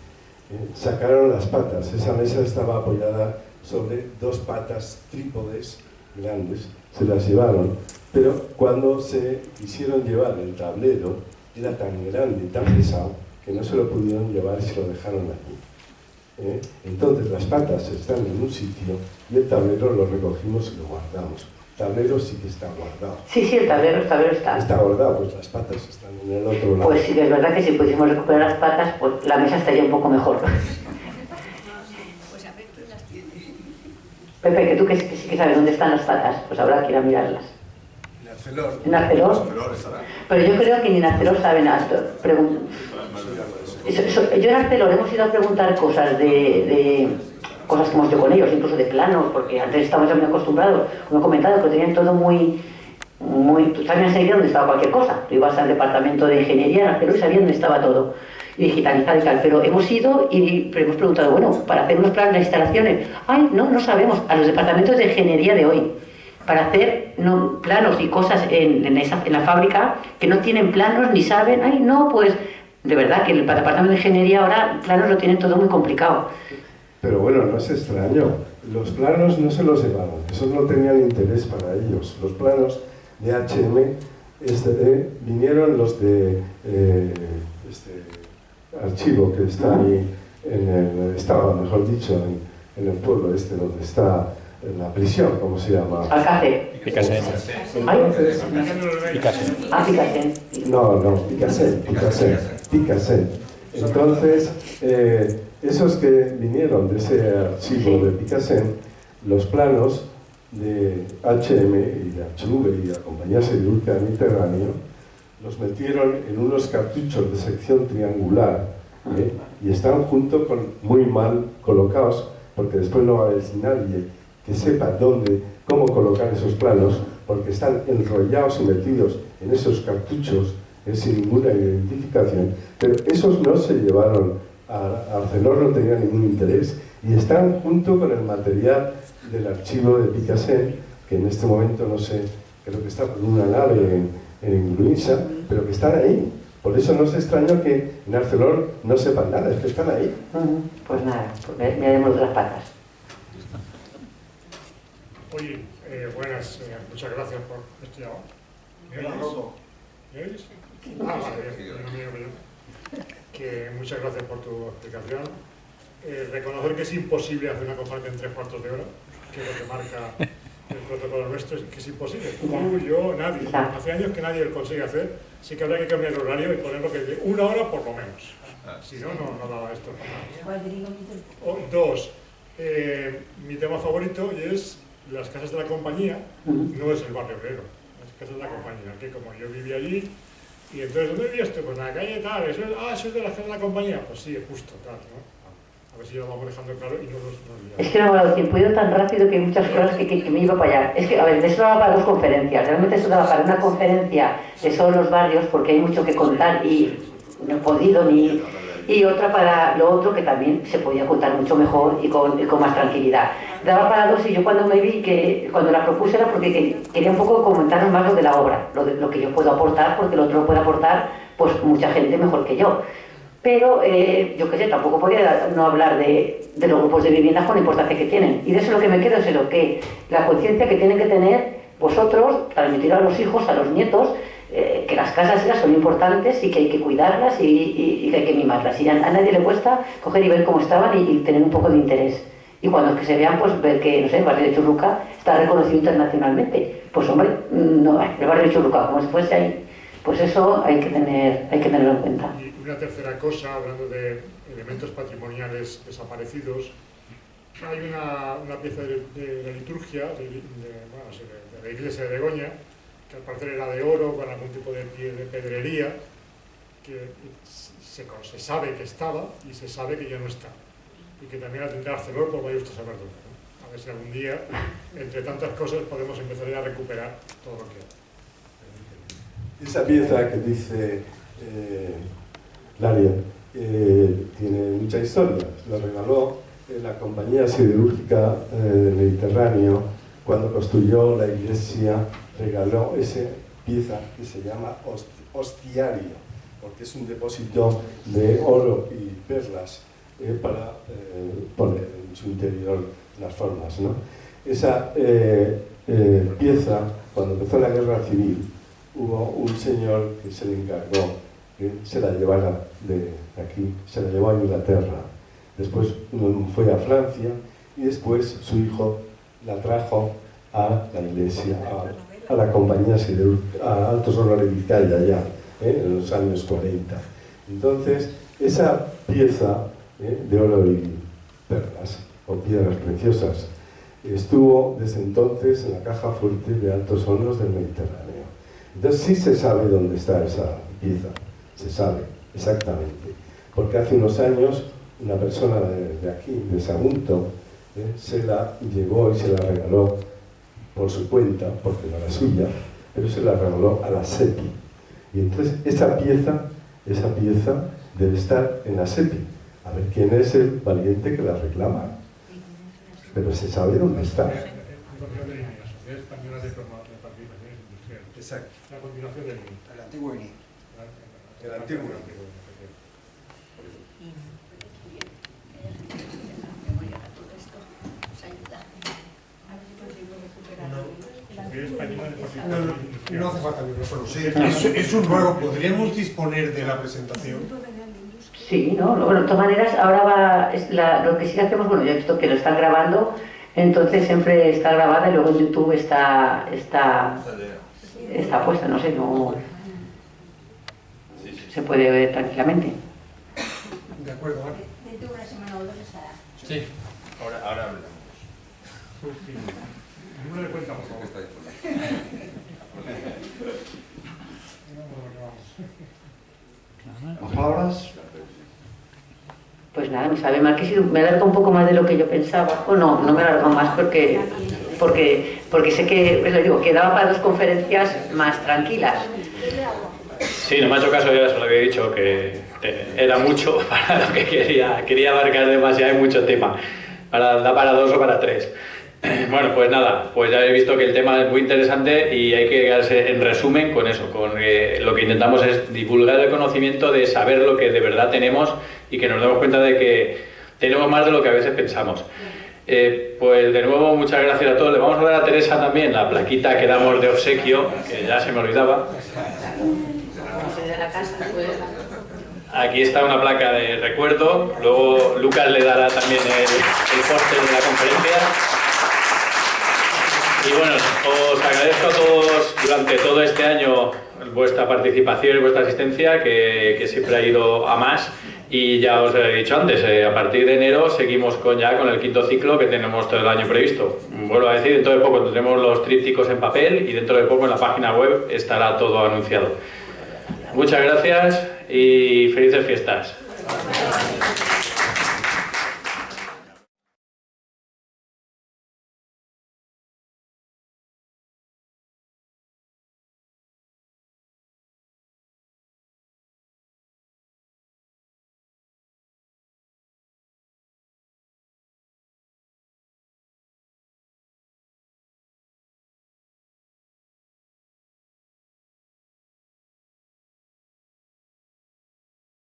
Sacaron las patas, esa mesa estaba apoyada sobre 2 patas trípodes grandes, se las llevaron, pero cuando se quisieron llevar el tablero era tan grande y tan pesado que no se lo pudieron llevar y se lo dejaron allí. Entonces las patas están en un sitio y el tablero lo recogimos y lo guardamos. El tablero sí que está guardado. Sí, el tablero está. Está guardado, pues las patas están en el otro lado. Pues sí, es verdad que si pudiésemos recuperar las patas, pues la mesa estaría un poco mejor. Pepe, que tú que sí que sabes dónde están las patas, pues habrá que ir a mirarlas. En Arcelor. ¿En Arcelor? Pero yo creo que ni en Arcelor saben esto. Yo en Arcelor hemos ido a preguntar cosas de cosas que hemos hecho con ellos, incluso de planos, porque antes estábamos ya muy acostumbrados, como he comentado, que tenían todo muy... Tú sabías enseguida dónde estaba cualquier cosa. Tú ibas al departamento de ingeniería en Arcelor y sabías dónde estaba todo. Y digitalizado y tal, pero hemos ido y hemos preguntado, bueno, para hacer unos planes de instalaciones, no sabemos, a los departamentos de ingeniería de hoy, para hacer planos y cosas en la fábrica, que no tienen planos ni saben, pues, de verdad que el departamento de ingeniería ahora, planos lo tienen todo muy complicado. Pero bueno, no es extraño, los planos no se los llevaron, esos no tenían interés para ellos, los planos de HM, vinieron los de archivo que está ahí estaba, mejor dicho, en el pueblo donde está la prisión, ¿cómo se llama? Alcácer. Picasen. Picasen. No, Picasen. Entonces, esos que vinieron de ese archivo de Picasen, los planos de HM y de HV y de la compañía siderúrgica Mediterráneo, los metieron en unos cartuchos de sección triangular y están muy mal colocados, porque después no va a haber nadie que sepa cómo colocar esos planos, porque están enrollados y metidos en esos cartuchos sin ninguna identificación. Pero esos no se llevaron a Arcelor, no tenían ningún interés, y están junto con el material del archivo de Picasen, que en este momento no sé, creo que está por una nave en Gruisa, pero que están ahí. Por eso no es extraño que en Arcelor no sepan nada, es que están ahí. Pues nada, pues miraremos las patas. Oye, buenas, muchas gracias por esto. ¿Me oyes? Ah, vale, bien, no me oigo yo. Que muchas gracias por tu explicación. Reconocer que es imposible hacer una conferencia en 3/4 de hora, que es lo que marca el protocolo nuestro, es que es imposible. Tú, yo, nadie. Hace años que nadie lo consigue hacer, sí que habrá que cambiar el horario y ponerlo que de 1 hora por lo menos. Si no, no daba esto. Dos, mi tema favorito es las casas de la compañía, no es el barrio obrero, las casas de la compañía, que como yo vivía allí, y entonces, ¿dónde vivías tú? Pues en la calle tal, eso es de la casa de la compañía, pues sí, es justo, tal, ¿no? A ver si lo vamos dejando claro y no nos liamos. Es que no me ha dado tiempo, he ido tan rápido que hay muchas cosas que me iba para allá. Es que, a ver, de eso daba para 2 conferencias, realmente eso daba para una conferencia de solo los barrios, porque hay mucho que contar y no he podido ni... Y otra para lo otro que también se podía contar mucho mejor y con más tranquilidad. Daba para 2 y yo cuando me vi que cuando la propuse era porque quería un poco comentaros más lo de la obra, lo que yo puedo aportar, porque lo otro lo puede aportar pues mucha gente mejor que yo. Pero yo qué sé, tampoco podía no hablar de los grupos de vivienda con la importancia que tienen. Y de eso lo que me quedo es lo que la conciencia que tienen que tener vosotros, transmitir a los hijos, a los nietos, que las casas esas son importantes y que hay que cuidarlas y que hay que mimarlas. Y a nadie le cuesta coger y ver cómo estaban y tener un poco de interés. Y cuando que se vean, pues ver que, no sé, el barrio de Churruca está reconocido internacionalmente. Pues hombre, no, el barrio de Churruca, como si fuese ahí, pues eso hay que tenerlo en cuenta. Y una tercera cosa, hablando de elementos patrimoniales desaparecidos, hay una pieza de la liturgia de la iglesia de Begoña, que al parecer era de oro, con algún tipo de pedrería, que se sabe que estaba y se sabe que ya no está. Y que también la tendrá Arcelor, por vaya usted a saber dónde, ¿no? A ver si algún día, entre tantas cosas, podemos empezar a recuperar todo lo que hay. Esa pieza que dice Laria tiene mucha historia. La regaló la compañía siderúrgica del Mediterráneo cuando construyó la iglesia. Regaló esa pieza que se llama hostiario, porque es un depósito de oro y perlas para poner en su interior las formas, ¿no? Esa pieza, cuando empezó la guerra civil, hubo un señor que se le encargó que se la llevara de aquí, se la llevó a Inglaterra, después fue a Francia y después su hijo la trajo a la iglesia, a la compañía siderúrgica, a Altos Hornos de Vizcaya ya, en los años 40. Entonces, esa pieza de oro y perlas, o piedras preciosas, estuvo desde entonces en la caja fuerte de Altos Hornos del Mediterráneo. Entonces sí se sabe dónde está esa pieza, se sabe exactamente, porque hace unos años una persona de aquí, de Sagunto, se la llevó y se la regaló por su cuenta, porque no era suya, pero se la regaló a la SEPI. Y entonces esa pieza debe estar en la SEPI. A ver quién es el valiente que la reclama. Pero se sabe dónde está. Exacto. La continuación del INI. El antiguo INI. El antiguo. No hace falta micrófono, sí. Es un ruego, ¿podríamos disponer de la presentación? Sí, ¿no? Bueno, de todas maneras, ahora va, lo que sí hacemos, bueno, yo he visto que lo están grabando, entonces siempre está grabada y luego en YouTube está puesta, no sé, no se puede ver tranquilamente. De acuerdo, ¿vale? Dentro de una semana o 2 estará. Sí, ahora hablamos. Ninguno le cuenta, por favor. ¿Más palabras? Pues nada, me sabe mal que me alarga un poco más de lo que yo pensaba. O no me alargo más porque sé que, pues le digo, que daba para 2 conferencias más tranquilas. Sí, no me ha hecho caso, ya se lo había dicho, que era mucho para lo que quería abarcar demasiado y mucho tema. Da para 2 o para 3. Bueno, pues nada, pues ya he visto que el tema es muy interesante y hay que quedarse en resumen con eso, con lo que intentamos es divulgar el conocimiento de saber lo que de verdad tenemos y que nos demos cuenta de que tenemos más de lo que a veces pensamos. Pues de nuevo, muchas gracias a todos. Le vamos a dar a Teresa también la plaquita que damos de obsequio, que ya se me olvidaba. casa, pues. Aquí está una placa de recuerdo, luego Lucas le dará también el póster de la conferencia. Y bueno, os agradezco a todos durante todo este año vuestra participación y vuestra asistencia, que siempre ha ido a más. Y ya os he dicho antes, a partir de enero seguimos ya con el quinto ciclo que tenemos todo el año previsto. Vuelvo a decir, dentro de poco tendremos los trípticos en papel y dentro de poco en la página web estará todo anunciado. Muchas gracias y felices fiestas.